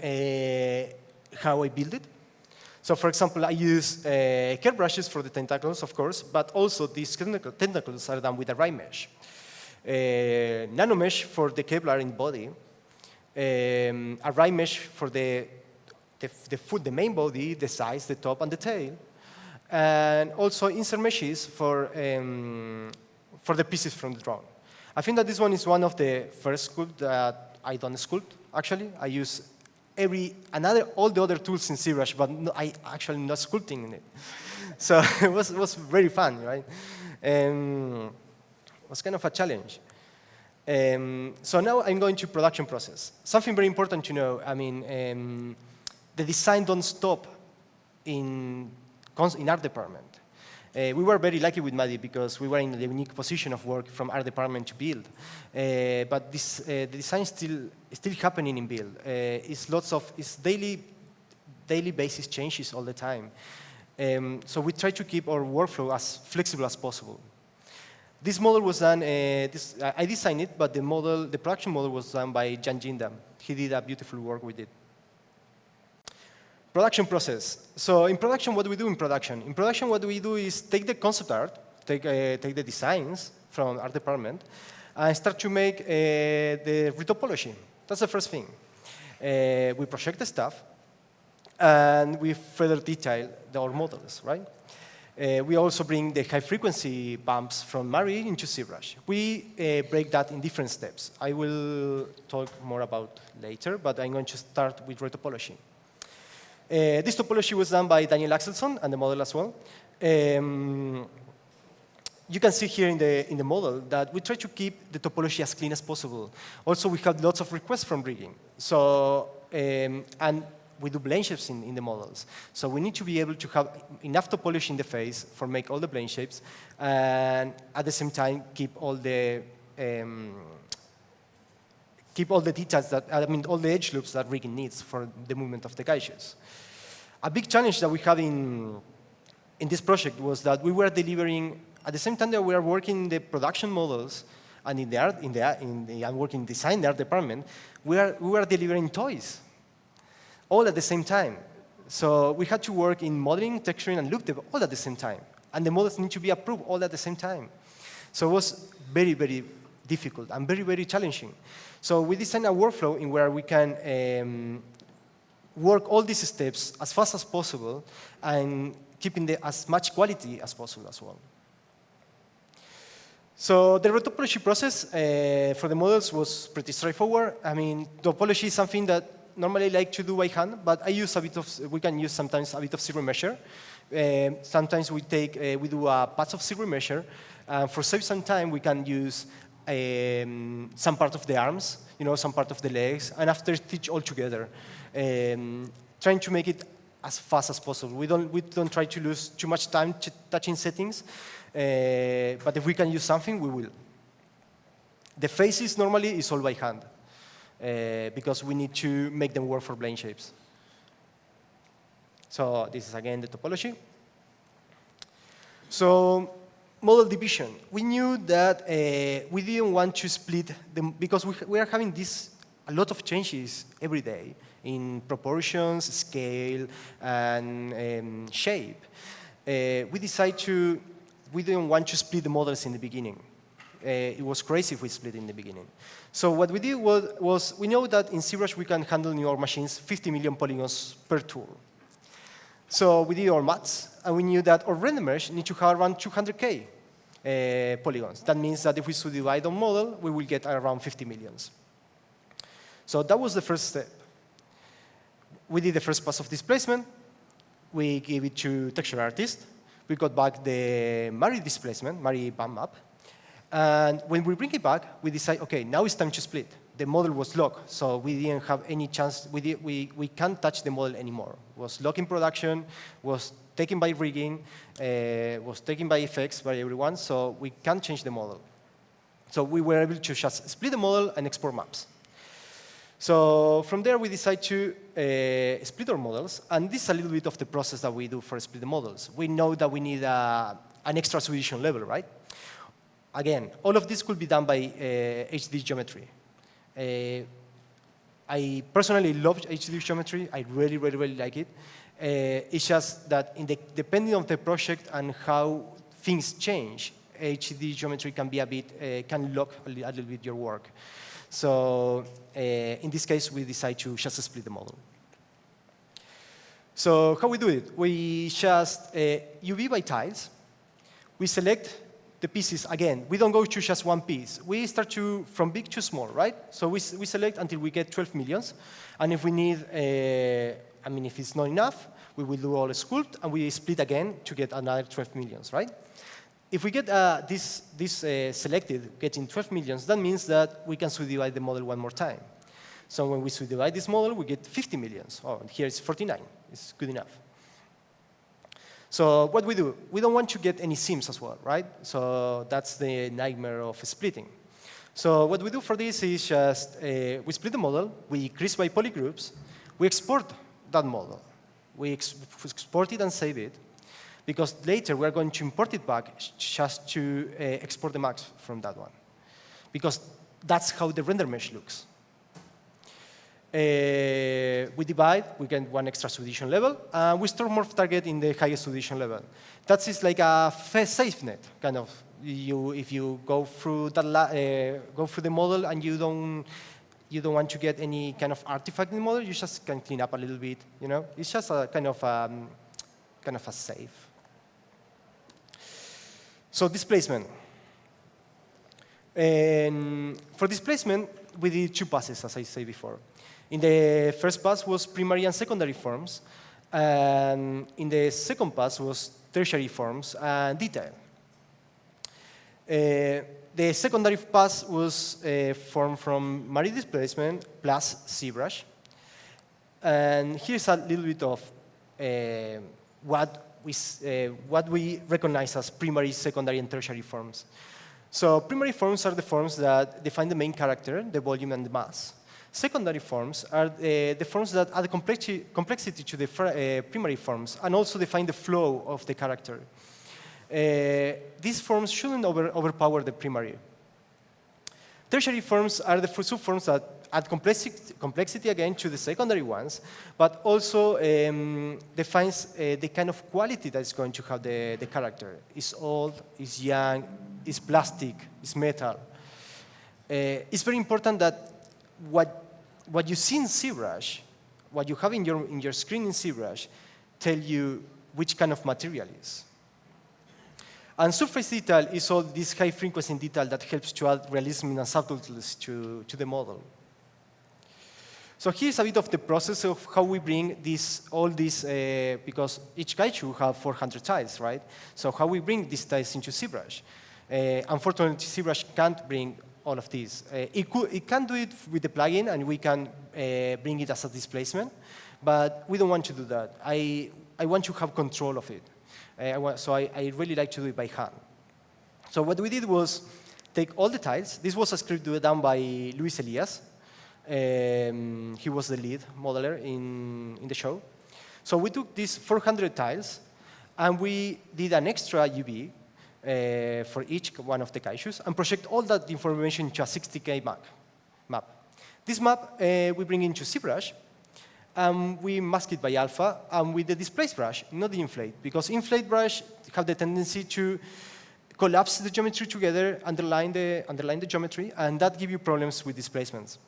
how I build it. So for example, I use curve brushes for the tentacles, of course, but also these tentacles are done with a right mesh. Nano mesh for the Kevlar in body, a right mesh for the foot, the main body, the sides, the top, and the tail, and also insert meshes for the pieces from the drone. I think that this one is one of the first sculpt that I don't sculpt, actually. I use all the other tools in ZBrush, but no, I actually not sculpting in it. So it was very fun, right? It was kind of a challenge. So now I'm going to production process. Something very important to know, I mean, the design don't stop in art department. We were very lucky with Maddie because we were in the unique position of work from art department to build. But the design is still happening in build. It's daily basis changes all the time. So we try to keep our workflow as flexible as possible. This model was done, I designed it, but the production model was done by Jan Jindam. He did a beautiful work with it. Production process. So in production, what do we do in production? In production, what we do is take the concept art, take the designs from art department, and start to make the retopology. That's the first thing. We project the stuff, and we further detail our models, right? We also bring the high-frequency bumps from Maddie into ZBrush. We break that in different steps. I will talk more about later, but I'm going to start with retopology. This topology was done by Daniel Axelsson and the model as well. You can see here in the model that we try to keep the topology as clean as possible. Also, we have lots of requests from rigging. So, and we do plane shapes in the models. So we need to be able to have enough topology in the face for make all the plane shapes, and at the same time keep all the details that, I mean, all the edge loops that rigging needs for the movement of the Kaijus. A big challenge that we had in this project was that we were delivering, at the same time that we were working the production models and I'm working design the art department, we were delivering toys, all at the same time. So we had to work in modeling, texturing, and loop dev all at the same time. And the models need to be approved all at the same time. So it was very, very difficult and very, very challenging. So we designed a workflow in where we can work all these steps as fast as possible and keeping as much quality as possible as well. So the retopology process for the models was pretty straightforward. I mean, topology is something that normally I like to do by hand, but I use we can use sometimes a bit of ZBrush. Sometimes we do a patch of ZBrush. For save some time, we can use some part of the arms, some part of the legs, and after stitch all together, trying to make it as fast as possible. We don't try to lose too much time touching settings, but if we can use something, we will. The faces normally is all by hand, because we need to make them work for plane shapes. So this is again the topology. So model division. We knew that we didn't want to split them because we are having a lot of changes every day in proportions, scale, and shape. We didn't want to split the models in the beginning. It was crazy if we split in the beginning. So what we did was we know that in ZBrush we can handle in our machines 50 million polygons per tool. So we did our maths, and we knew that our render mesh needs to have around 200K polygons. That means that if we subdivide our model, we will get around 50 millions. So that was the first step. We did the first pass of displacement. We gave it to texture artist. We got back the Maddie displacement, Maddie bump map. And when we bring it back, we decide, OK, now it's time to split. The model was locked, so we didn't have any chance. We can't touch the model anymore. It was locked in production, was taken by rigging, was taken by effects by everyone, so we can't change the model. So we were able to just split the model and export maps. So from there, we decide to split our models, and this is a little bit of the process that we do for split the models. We know that we need an extra subdivision level, right? Again, all of this could be done by HD geometry. I personally love HD geometry. I really, really, really like it. It's just that depending on the project and how things change, HD geometry can be a bit, can lock a little bit your work. So in this case, we decide to just split the model. So how we do it? We just UV by tiles. We select the pieces. Again, we don't go to just one piece. We start from big to small, right? So we select until we get 12 millions. And if we need, if it's not enough, we will do all a sculpt, and we split again to get another 12 millions, right? If we get this selected, getting 12 millions, that means that we can subdivide the model one more time. So when we subdivide this model, we get 50 millions. Oh, here it's 49. It's good enough. So what we do, we don't want to get any seams as well, right? So that's the nightmare of splitting. So what we do for this is just, we split the model, we crease by polygroups, we export that model. We export it and save it, because later we're going to import it back just to export the maps from that one. Because that's how the render mesh looks. We divide, we get one extra subdivision level, and we store morph target in the highest subdivision level. That is like a safe net, kind of. If you go through that, go through the model and you don't want to get any kind of artifact in the model, you just can clean up a little bit. You know, it's just a kind of a safe. So displacement. And for displacement, we did two passes, as I said before. In the first pass was primary and secondary forms, and in the second pass was tertiary forms and detail. The secondary pass was formed from Maddie displacement plus ZBrush. And here's a little bit of what we recognize as primary, secondary, and tertiary forms. So primary forms are the forms that define the main character, the volume, and the mass. Secondary forms are the forms that add complexity to the primary forms and also define the flow of the character. These forms shouldn't overpower the primary. Tertiary forms are the subforms that add complexity again to the secondary ones, but also defines the kind of quality that is going to have the character. It's old, it's young, it's plastic, it's metal. It's very important that what you see in ZBrush, what you have in your screen in ZBrush, tell you which kind of material is. And surface detail is all this high-frequency detail that helps to add realism and subtleties to the model. So here's a bit of the process of how we bring all these, because each kaiju have 400 tiles, right? So how we bring these tiles into ZBrush. Unfortunately, ZBrush can't bring all of these. It can do it with the plugin, and we can bring it as a displacement, but we don't want to do that. I want to have control of it. So I really like to do it by hand. So what we did was take all the tiles. This was a script done by Luis Elias. He was the lead modeler in the show. So we took these 400 tiles, and we did an extra UV for each one of the kaijus, and project all that information into a 60K map. This map we bring into ZBrush, and we mask it by alpha, and with the displace brush, not the inflate, because inflate brush have the tendency to collapse the geometry together, underline the geometry, and that gives you problems with displacements,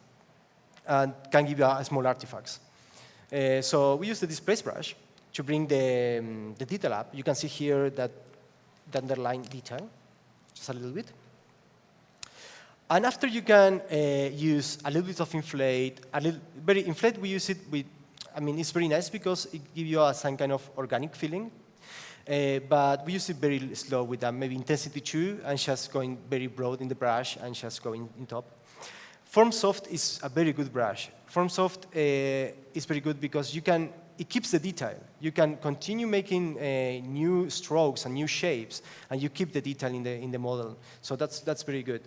and can give you small artifacts. So we use the displace brush to bring the detail up. You can see here that the underline detail, just a little bit. And after you can use a little bit of inflate, very inflate, we use it with, I mean, it's very nice because it gives you some kind of organic feeling. But we use it very slow with maybe intensity 2 and just going very broad in the brush and just going in top. Form Soft is a very good brush. Form Soft is very good because it keeps the detail. You can continue making new strokes and new shapes, and you keep the detail in the model. So that's very good.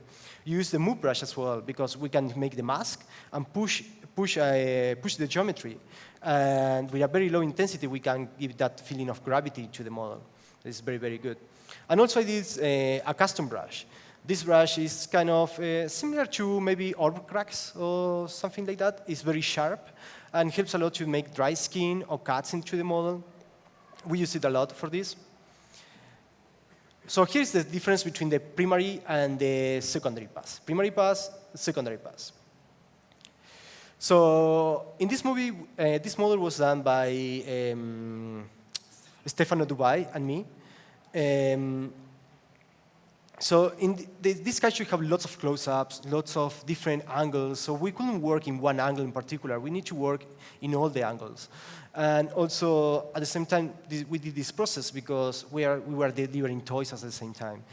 You use the Move brush as well because we can make the mask and push the geometry. And with a very low intensity, we can give that feeling of gravity to the model. It's very, very good. And also I did a custom brush. This brush is kind of similar to maybe orb cracks or something like that. It's very sharp and helps a lot to make dry skin or cuts into the model. We use it a lot for this. So here's the difference between the primary and the secondary pass. Primary pass, secondary pass. So in this movie, this model was done by Stefano Dubai and me. So in this kaiju, you have lots of close-ups, lots of different angles. So we couldn't work in one angle in particular. We need to work in all the angles. And also, at the same time, we did this process because we were delivering toys at the same time.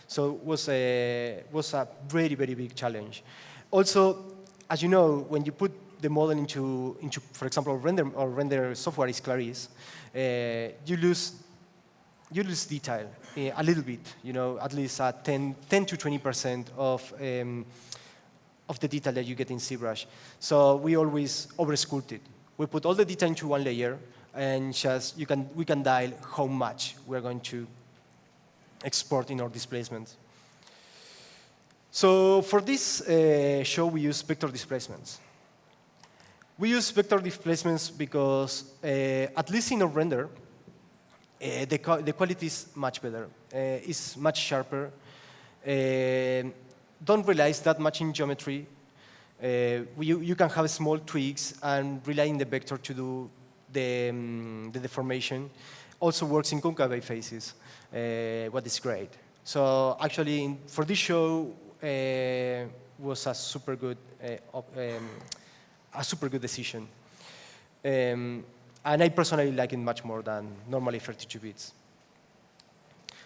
So it was a very, very big challenge. Also, as you know, when you put the model into for example, render software is Clarisse, you lose detail a little bit, at least 10 to 20% of the detail that you get in ZBrush. So we always over-sculpt it. We put all the detail into one layer, and just we can dial how much we're going to export in our displacement. So for this show, we use vector displacements. We use vector displacements because, at least in our render, the quality is much better. It's much sharper. Don't rely that much in geometry. You can have small tweaks and rely on the vector to do the deformation. Also works in concave faces, what is great. So actually, for this show, was a super good decision. And I personally like it much more than normally 32 bits.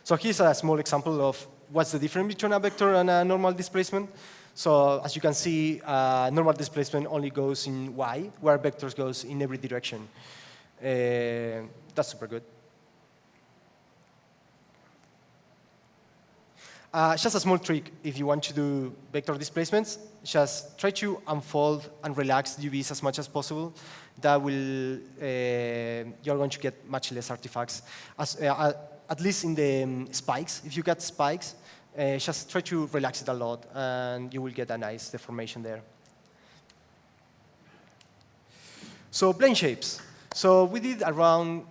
So here's a small example of what's the difference between a vector and a normal displacement. So as you can see, normal displacement only goes in Y, where vectors goes in every direction. That's super good. Just a small trick, if you want to do vector displacements, just try to unfold and relax the UVs as much as possible. That will, you're going to get much less artifacts. At least in the spikes, if you get spikes, just try to relax it a lot, and you will get a nice deformation there. So plane shapes. So we did around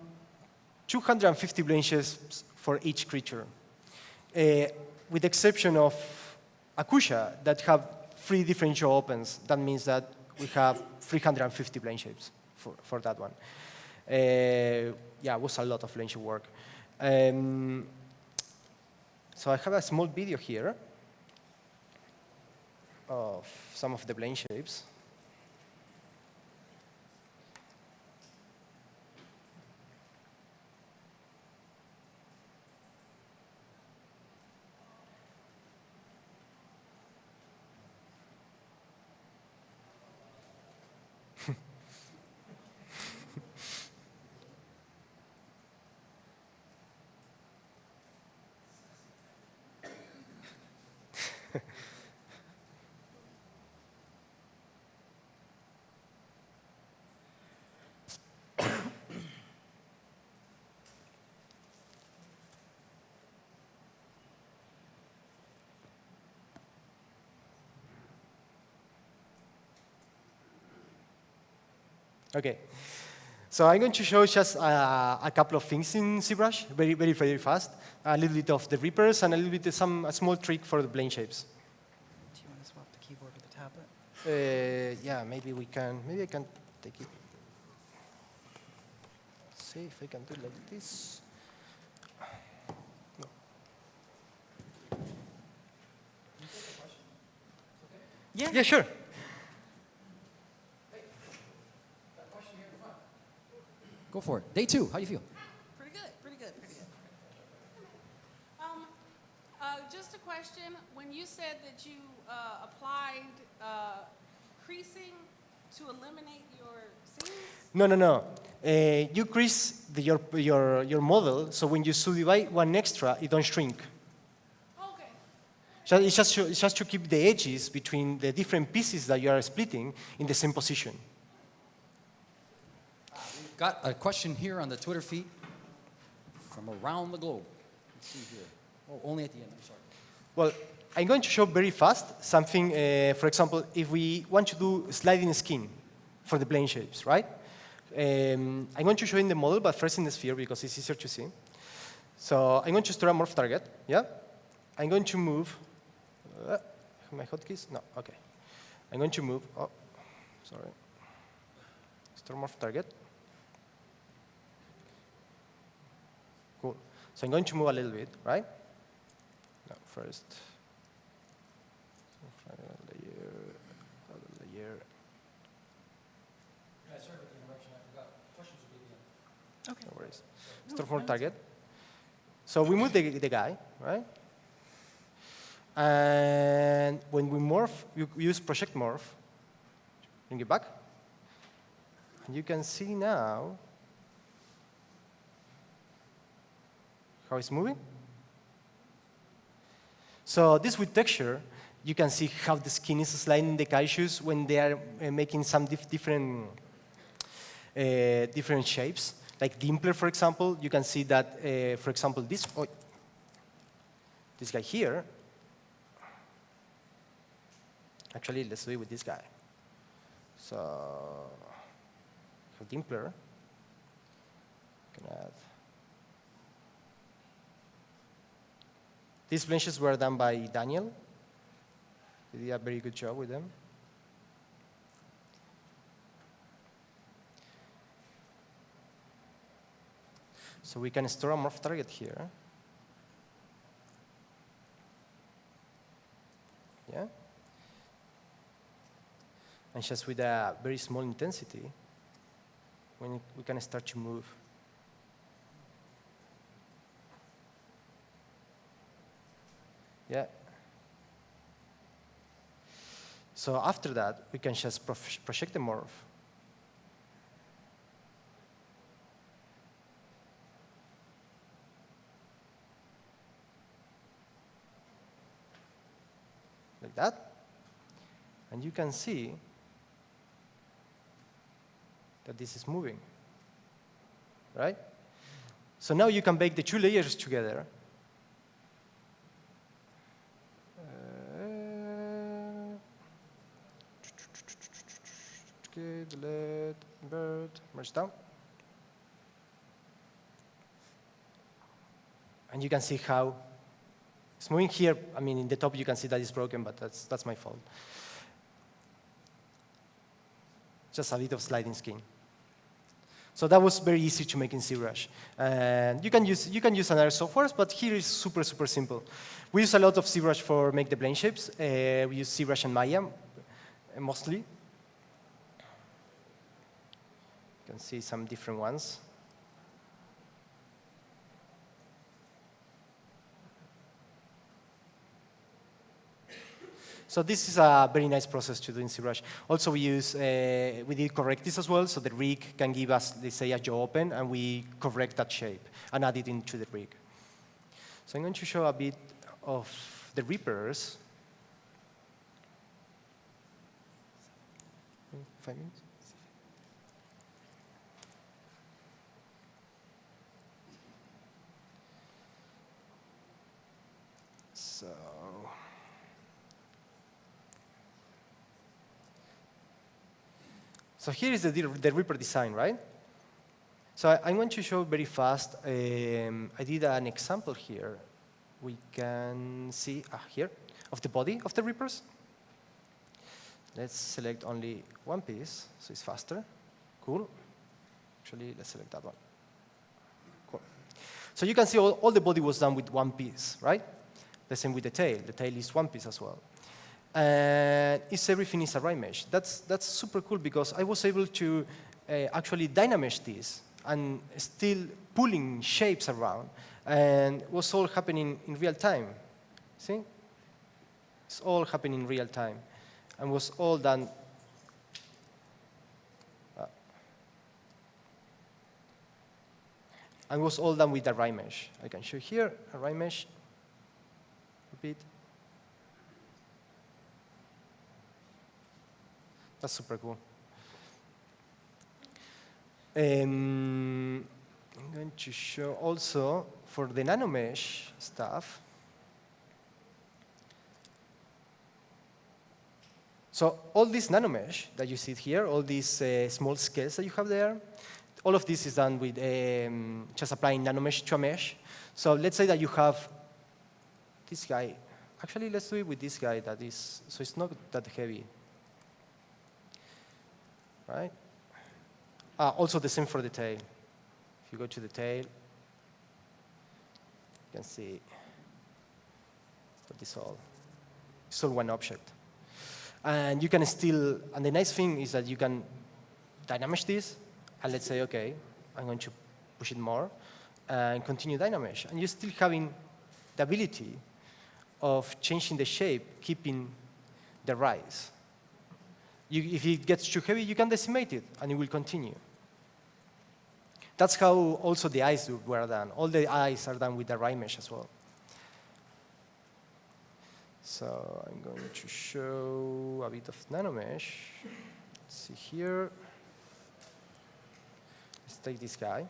250 plane shapes for each creature. With the exception of Akusha, that have 3 different show opens. That means that we have 350 plane shapes for that one. Yeah, it was a lot of plane shape work. So I have a small video here of some of the plane shapes. Okay, so I'm going to show just a couple of things in ZBrush, very, very, very fast. A little bit of the Reapers and a little bit of a small trick for the plane shapes. Do you want to swap the keyboard with the tablet? Yeah, maybe we can. Maybe I can take it. see if I can do it like this. No. Yeah. Yeah, sure. Go for it. Day 2, how do you feel? Pretty good, pretty good, pretty good. Just a question. When you said that you applied creasing to eliminate your seams? No, no, no. You crease your model, so when you subdivide one extra, it don't shrink. Okay. It's just to keep the edges between the different pieces that you are splitting in the same position. Got a question here on the Twitter feed from around the globe. Let's see here. Oh, only at the end, I'm sorry. Well, I'm going to show very fast something, for example, if we want to do sliding skin for the plane shapes, right? I'm going to show in the model, but first in the sphere because it's easier to see. So I'm going to store a morph target, yeah? I'm going to move, my hotkeys? No, okay. I'm going to move, oh, sorry. Store morph target. Cool. So I'm going to move a little bit, right? No, first. Layer. Sorry for the interruption, I forgot. Questions will be at the end. Okay. No worries. Store from target. So we move the guy, right? And when we morph, we use project morph. Bring it back. And you can see now how it's moving. So this with texture, you can see how the skin is sliding the kaijus when they are making some different shapes. Like Dimpler, for example, you can see that, for example, this guy here. Actually, let's do it with this guy. So, for Dimpler, can add. These blemishes were done by Daniel. He did a very good job with them. So we can store a morph target here. Yeah? And just with a very small intensity, we can start to move. Yeah. So after that, we can just project the morph. Like that. And you can see that this is moving, right? So now you can bake the two layers together. Okay, delete, invert, merge down. And you can see how it's moving here. I mean, in the top you can see that it's broken, but that's my fault. Just a bit of sliding skin. So that was very easy to make in ZBrush. And you can use another softwares, but here is super, super simple. We use a lot of ZBrush for make the plane shapes. We use ZBrush and Maya, mostly. You can see some different ones. So this is a very nice process to do in ZBrush. Also, we did correct this as well, so the rig can give us, let's say, a jaw open, and we correct that shape and add it into the rig. So I'm going to show a bit of the Reapers. 5 minutes? So here is the Reaper design, right? So I'm going to show very fast. I did an example here. We can see here of the body of the Reapers. Let's select only one piece, so it's faster. Cool. Actually, let's select that one. So you can see all the body was done with one piece, right? The same with the tail. The tail is one piece as well. And everything is a right mesh. That's super cool because I was able to actually dynamesh this and still pulling shapes around. And it was all happening in real time. See? It's all happening in real time. And was all done. And was all done with a right mesh. I can show here a right mesh. Repeat. That's super cool. I'm going to show also for the nanomesh stuff. So all this nanomesh that you see here, all these small scales that you have there, all of this is done with just applying nanomesh to a mesh. So let's say that you have this guy. Actually, let's do it with this guy that is, so it's not that heavy. Right? Also the same for the tail. If you go to the tail, you can see that it's all one object. And you can still, and the nice thing is that you can dynamesh this, and let's say, okay, I'm going to push it more, and continue dynamesh. And you're still having the ability of changing the shape, keeping the rise. If it gets too heavy, you can decimate it, and it will continue. That's how also the eyes were done. All the eyes are done with the right mesh as well. So I'm going to show a bit of nanomesh. Let's see here. Let's take this guy.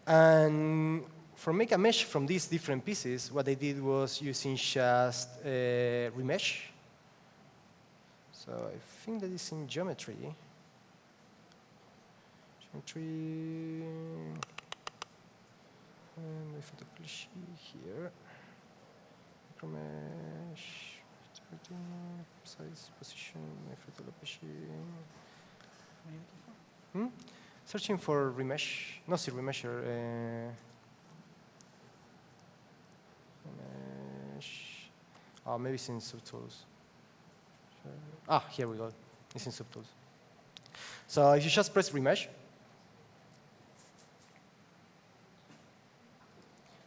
And for make a mesh from these different pieces, what I did was using just remesh. So I think that is in geometry. Geometry. And my photocliché here. Mesh, size, position, my photocliché. Searching for remesh. No, see remesher. Remesh. Oh, maybe it's in subtools. Ah, here we go. It's in subtools. So if you just press remesh,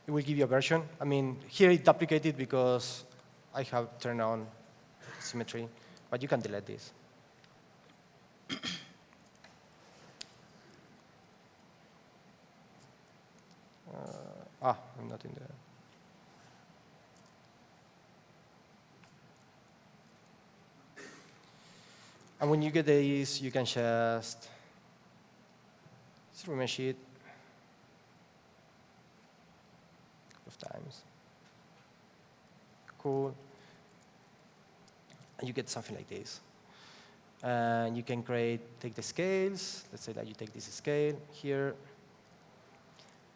it will give you a version. I mean, here it's duplicated because I have turned on symmetry, but you can delete this. I'm not in there. And when you get these, you can just remesh it a couple of times. Cool. And you get something like this. And you can take the scales. Let's say that you take this scale here.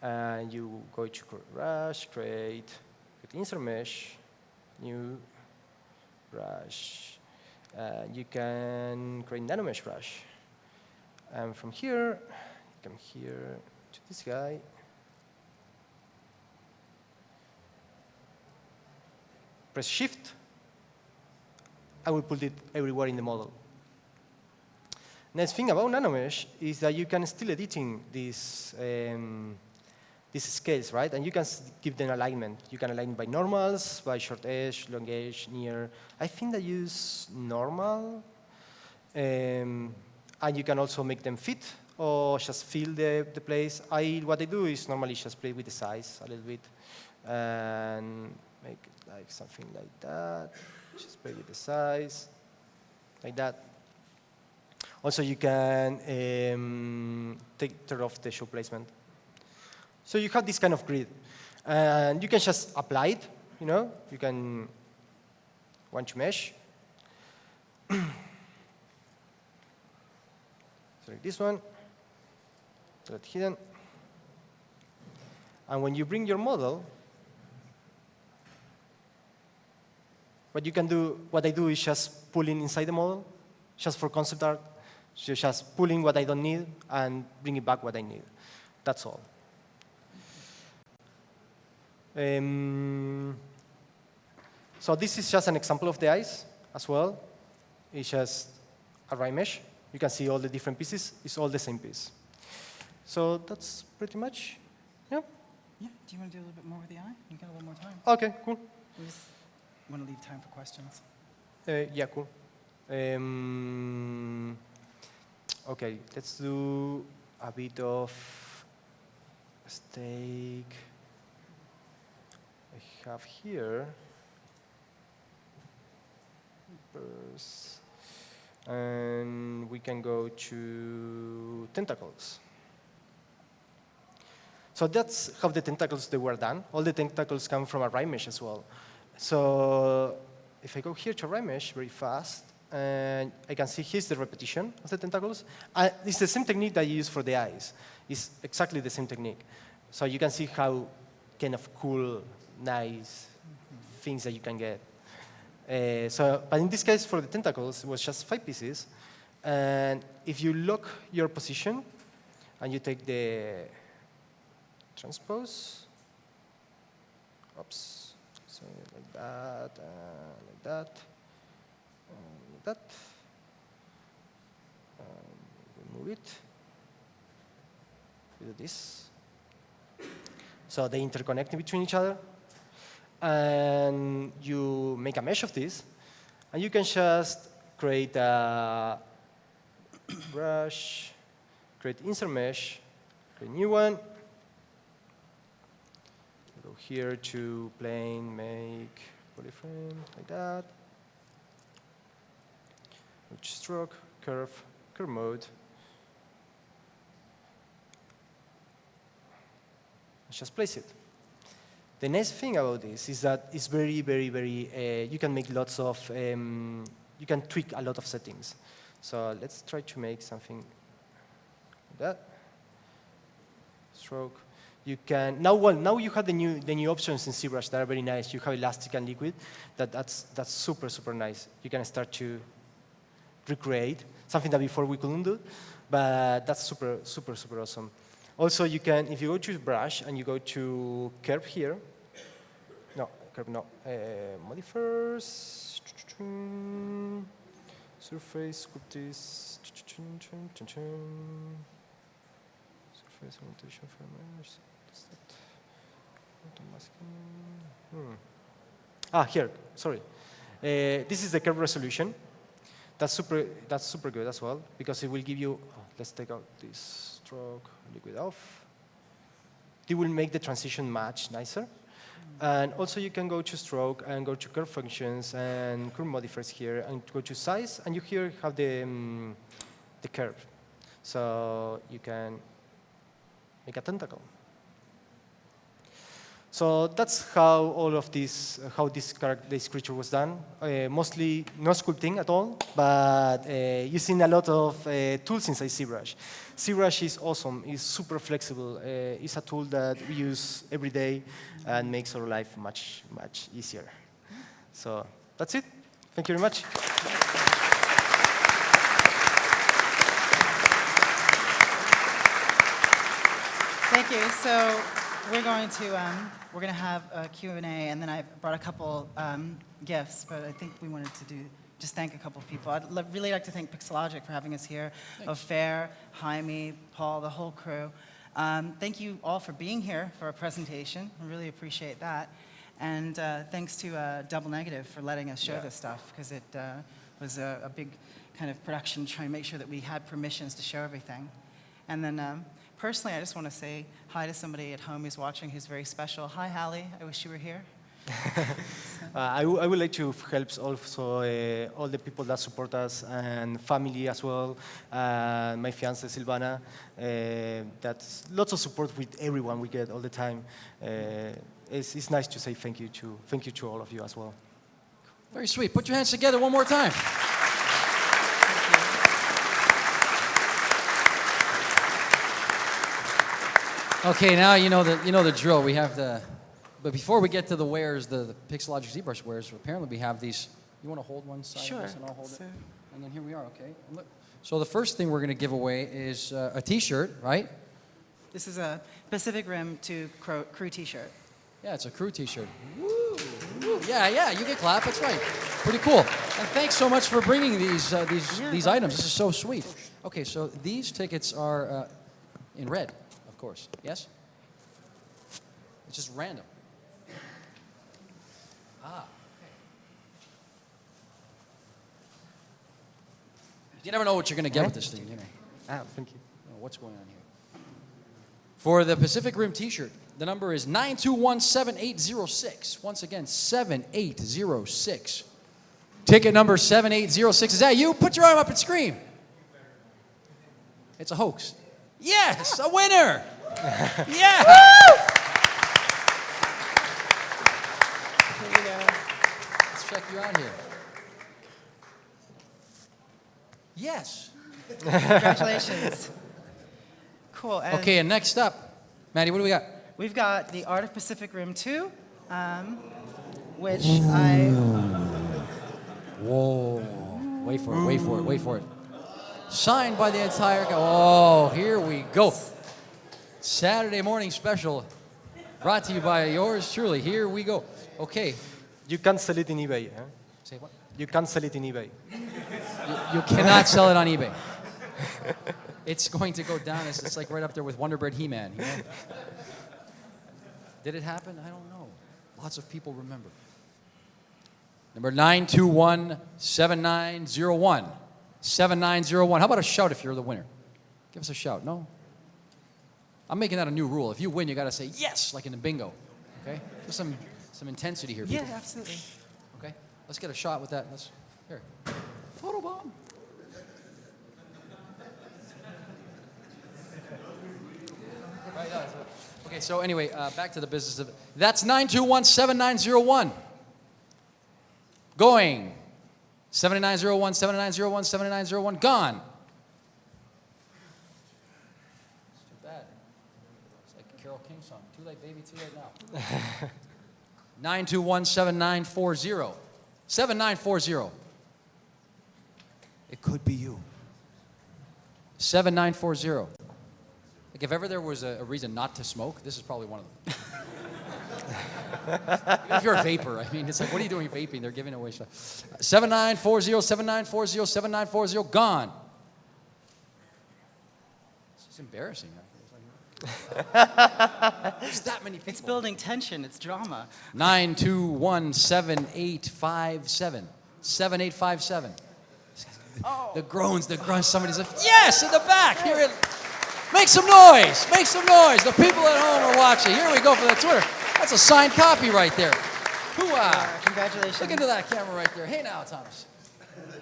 And you go to brush, create insert mesh, new brush. You can create nanomesh brush. And from here, you come here to this guy. Press Shift. I will put it everywhere in the model. Next thing about nanomesh is that you can still editing these scales, right? And you can give them alignment. You can align by normals, by short edge, long edge, near. I think they use normal. And you can also make them fit or just fill the place. What I do is normally just play with the size a little bit and make it like something like that. Just play with the size, like that. Also, you can turn off the show placement. So you have this kind of grid. And you can just apply it, you know. You can want to mesh. Select this one. Select hidden. And when you bring your model, what I do is just pulling inside the model, just for concept art. So just pulling what I don't need and bring it back what I need. That's all. So this is just an example of the eyes as well. It's just a ray mesh. You can see all the different pieces. It's all the same piece. So that's pretty much, yeah. Yeah, do you want to do a little bit more with the eye? You got a little more time. Okay, cool. We just want to leave time for questions. Yeah, cool. Okay, let's do a bit of steak. I have here. Peppers. And we can go to tentacles. So that's how the tentacles they were done. All the tentacles come from a ray mesh as well. So if I go here to ray mesh very fast, and I can see here's the repetition of the tentacles. It's the same technique that you use for the eyes. It's exactly the same technique. So you can see how kind of cool, nice things that you can get. But in this case, for the tentacles, it was just 5 pieces. And if you lock your position, and you take the transpose, oops, so like that, like that, like that, remove it, we do this. So they interconnect between each other, and you make a mesh of this, and you can just create a brush, create insert mesh, create a new one, go here to plane, make polyframe, like that, which stroke, curve mode. Let's just place it. The nice thing about this is that it's very, very, very, you can make lots of, you can tweak a lot of settings. So let's try to make something like that. Stroke. You can, now you have the new options in ZBrush that are very nice. You have elastic and liquid. That's super, super nice. You can start to recreate something that before we couldn't do, but that's super, super, super awesome. Also, you can, if you go to brush and you go to curve here, modifiers, surface, sculpt this, surface orientation parameters. Here, sorry. This is the curve resolution. That's super good as well, because it will give you, let's take out this stroke, liquid off. It will make the transition much nicer. And also you can go to stroke and go to curve functions and curve modifiers here and go to size, and you here have the curve. So you can make a tentacle. So that's how all of this, how this creature was done. Mostly no sculpting at all, but using a lot of tools inside ZBrush. ZBrush is awesome. It's super flexible. It's a tool that we use every day and makes our life much, much easier. So that's it. Thank you very much. Thank you. So we're going to have a Q&A, and then I brought a couple gifts, but I think we wanted to just thank a couple of people. I'd really like to thank Pixologic for having us here, Ofer, Jaime, Paul, the whole crew. Thank you all for being here for our presentation. I really appreciate that. And thanks to Double Negative for letting us show this stuff, because it was a big kind of production trying to make sure that we had permissions to show everything. And then personally, I just want to say hi to somebody at home who's watching who's very special. Hi, Hallie. I wish you were here. I would like to help also all the people that support us and family as well. My fiancée, Silvana. That's lots of support with everyone we get all the time. It's nice to say thank you to all of you as well. Very sweet. Put your hands together one more time. Okay, now you know the drill. We have but before we get to the wares, the Pixologic ZBrush wares, apparently we have these. You want to hold one side of this and I'll hold it? And then here we are, okay? And look. So the first thing we're going to give away is a T-shirt, right? This is a Pacific Rim to Crew T-shirt. Yeah, it's a crew T-shirt. Woo, woo. Yeah, you can clap. That's right. Pretty cool. And thanks so much for bringing these items. This is so sweet. Okay, so these tickets are in red, of course. Yes? It's just random. Ah. You never know what you're going to get with this thing, you know. Ah, thank you. Oh, what's going on here? For the Pacific Rim T-shirt, the number is 921-7806. Once again, 7806. Ticket number 7806. Is that you? Put your arm up and scream. It's a hoax. Yes, a winner. Yeah. Here you go. Let's check you out here. Yes. Congratulations. Cool. And Okay, and next up, Maddie, what do we got? we've got the Art of Pacific Rim 2, which I... Whoa. Wait for it. Signed by the entire... Oh, here we go. Saturday morning special. Brought to you by yours truly. Here we go. Okay. You can't sell it in eBay. Huh? Say what? You can't sell it in eBay. You cannot sell it on eBay. It's going to go down. It's like right up there with Wonder Bread He-Man. You know? Did it happen? I don't know. Lots of people remember. Number 921-7901. 7901. How about a shout if you're the winner? Give us a shout. No? I'm making that a new rule. If you win, you got to say yes, like in the bingo. Okay? Just some intensity here, people. Yeah, absolutely. Okay? Let's get a shot with that. Here. Photobomb. Right, okay, so anyway, back to the business of... That's 921-7901. Going. 7901, 7901, 7901. Gone. It's too bad. It's like a Carole King song. Too late, baby, too late now. 921-7940. 7940. It could be you. 7940. Like if ever there was a reason not to smoke, this is probably one of them. Even if you're a vapor, I mean, it's like, what are you doing vaping? They're giving away stuff. 7940, 7940, 7940, gone. It's embarrassing. There's that many people. It's building tension. It's drama. 921-7857. 7857. Oh. The groans, somebody's like, yes, in the back. Here it. Make some noise. Make some noise. The people at home are watching. Here we go for the Twitter. That's a signed copy right there. Hoo-ah. Congratulations. Look into that camera right there. Hey now, Thomas.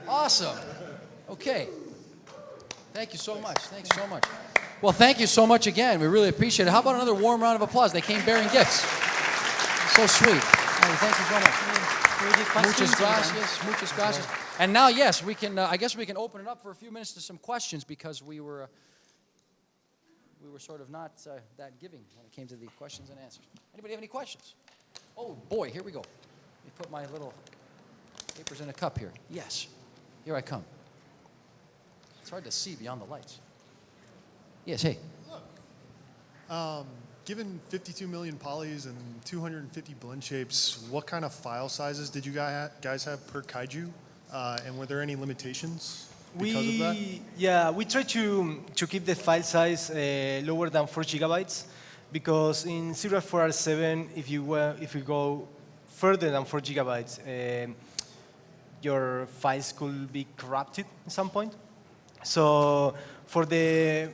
Awesome. Okay. Thank you so much. Thanks so much. Well, thank you so much again. We really appreciate it. How about another warm round of applause? They came bearing gifts. So sweet. Thank you so much. Muchas gracias. Muchas gracias. And now, yes, we can. I guess we can open it up for a few minutes to some questions because we were sort of not that giving when it came to the questions and answers. Anybody have any questions? Oh boy, here we go. Let me put my little papers in a cup here. Yes, here I come. It's hard to see beyond the lights. Yes, hey. Look, given 52 million polys and 250 blend shapes, what kind of file sizes did you guys have per kaiju? And were there any limitations because of that? Yeah, we try to keep the file size lower than 4 gigabytes because in ZBrush 4R7, if you go further than 4 gigabytes, your files could be corrupted at some point. So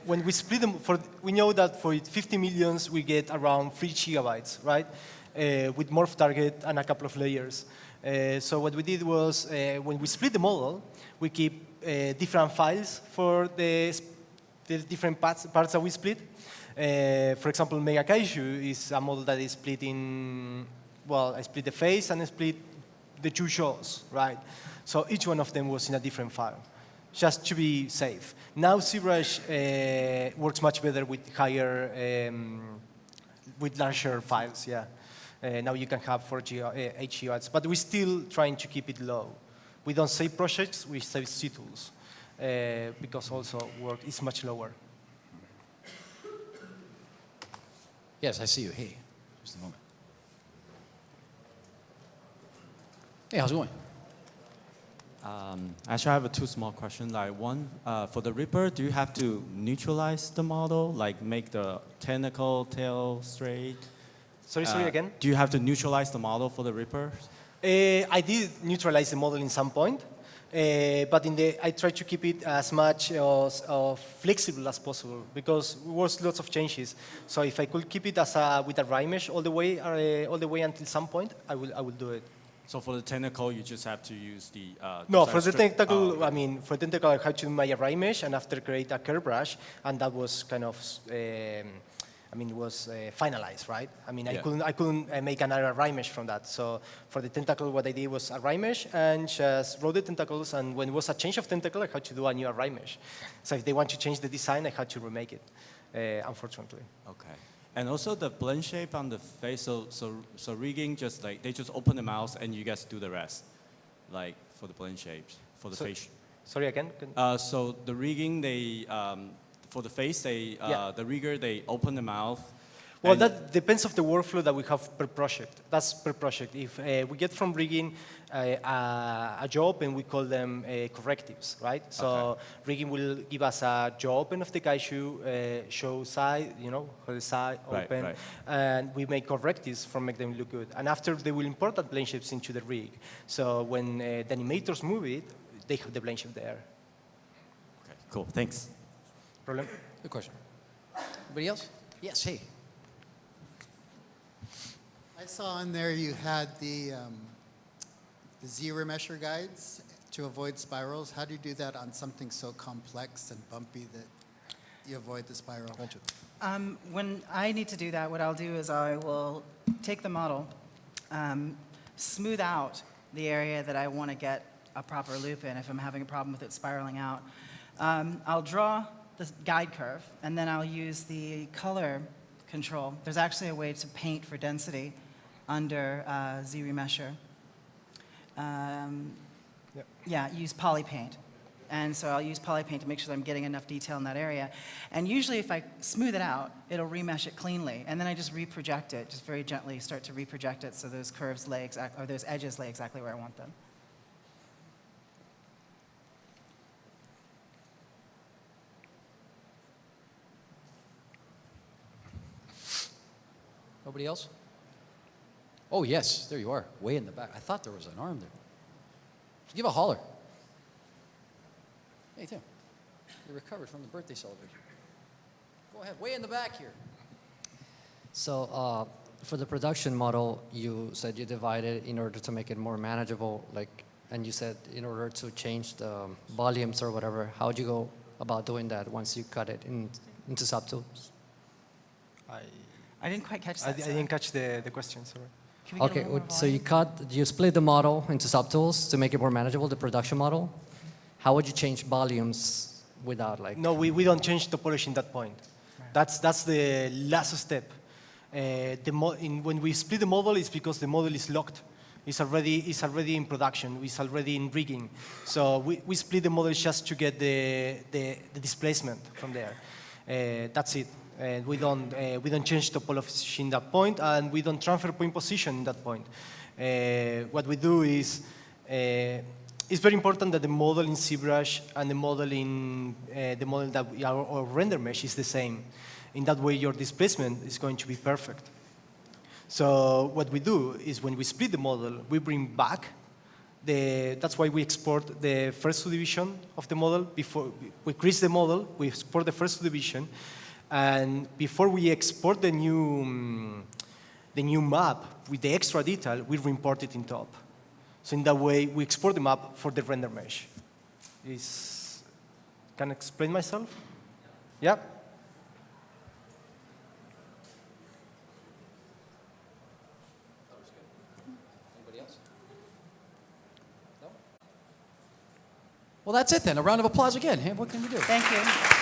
when we split them, we know that for 50 millions we get around 3 gigabytes, right? With morph target and a couple of layers. So what we did was when we split the model, we keep different files for the different parts that we split. For example, Mega Kaiju is a model that is split in, well, I split the face and I split the 2 jaws, right? So each one of them was in a different file, just to be safe. Now ZBrush works much better with with larger files, yeah. Now you can have 8 gigabytes, but we're still trying to keep it low. We don't save projects, we save C-tools, because also work is much lower. Yes, I see you. Hey, just a moment. Hey, how's it going? Actually, I have two small questions. Like one, for the Reaper, do you have to neutralize the model, like make the tentacle tail straight? Sorry again? Do you have to neutralize the model for the Reaper? I did neutralize the model in some point, but I tried to keep it as much as flexible as possible because there was lots of changes. So if I could keep it as with a ray mesh all the way until some point, I will do it. So for the tentacle, you just have to use the. No, for the tentacle, okay. I mean, for the tentacle, I had to do my array mesh and after create a curve brush, and that was kind of, it was finalized, right? I mean, Yeah. I couldn't make another array mesh from that. So for the tentacle, what I did was array mesh and just wrote the tentacles, and when it was a change of tentacle, I had to do a new array mesh. So if they want to change the design, I had to remake it, unfortunately. Okay. And also the blend shape on the face, so rigging just like, they just open the mouth and you guys do the rest, like for the blend shapes, for the face. Sorry again? So the rigging, they, for the face, they, Yeah. the rigger, they open the mouth. Well, and- that depends of the workflow that we have per project. That's per project. If we get from rigging a job and we call them correctives, right? So Okay. rigging will give us a jaw open of the kaiju, show side, the side Right, open, right. and we make correctives for make them look good. And after they will import that blend shapes into the rig. So when the animators move it, they have the blend shape there. Okay, cool, thanks. Problem? Good question. Anybody else? Yes, hey. I saw on there you had the Z-remesher guides to avoid spirals. How do you do that on something so complex and bumpy that you avoid the spiral? When I need to do that, what I'll do is I will take the model, smooth out the area that I want to get a proper loop in if I'm having a problem with it spiraling out. I'll draw the guide curve, and then I'll use the color control. There's actually a way to paint for density under Z-remesher. Yeah, use polypaint. And so I'll use polypaint to make sure that I'm getting enough detail in that area. And usually if I smooth it out, it'll remesh it cleanly. And then I just reproject it, just very gently start to reproject it so those curves lay or those edges lay exactly where I want them. Nobody else? Oh, yes, there you are, way in the back. I thought there was an arm there. Just give a holler. Hey, Tim, you recovered from the birthday celebration. Go ahead, way in the back here. So for the production model, you said you divided in order to make it more manageable, and you said in order to change the volumes or whatever. How would you go about doing that once you cut it into subtools? I didn't quite catch I that. didn't catch the question, sorry. Can we get a Okay, little more so volume? you split the model into subtools to make it more manageable, the production model. How would you change volumes without No, we don't change topology in that point. Right. That's the last step. When we split the model, it's because the model is locked. It's already in production. It's already in rigging. So we split the model just to get the displacement from there. That's it. We don't change topology in that point, and we don't transfer point position in that point. What we do is it's very important that the model in ZBrush and the model in the model that our render mesh is the same. In that way, your displacement is going to be perfect. So what we do is when we split the model, we bring back that's why we export the first subdivision of the model. Before we crease the model, we export the first subdivision, and before we export the new map with the extra detail, we re-import it in top. So in that way, we export the map for the render mesh. Can I explain myself? Yeah? Anybody else? No? Well, that's it then. A round of applause again. Hey, what can we do? Thank you.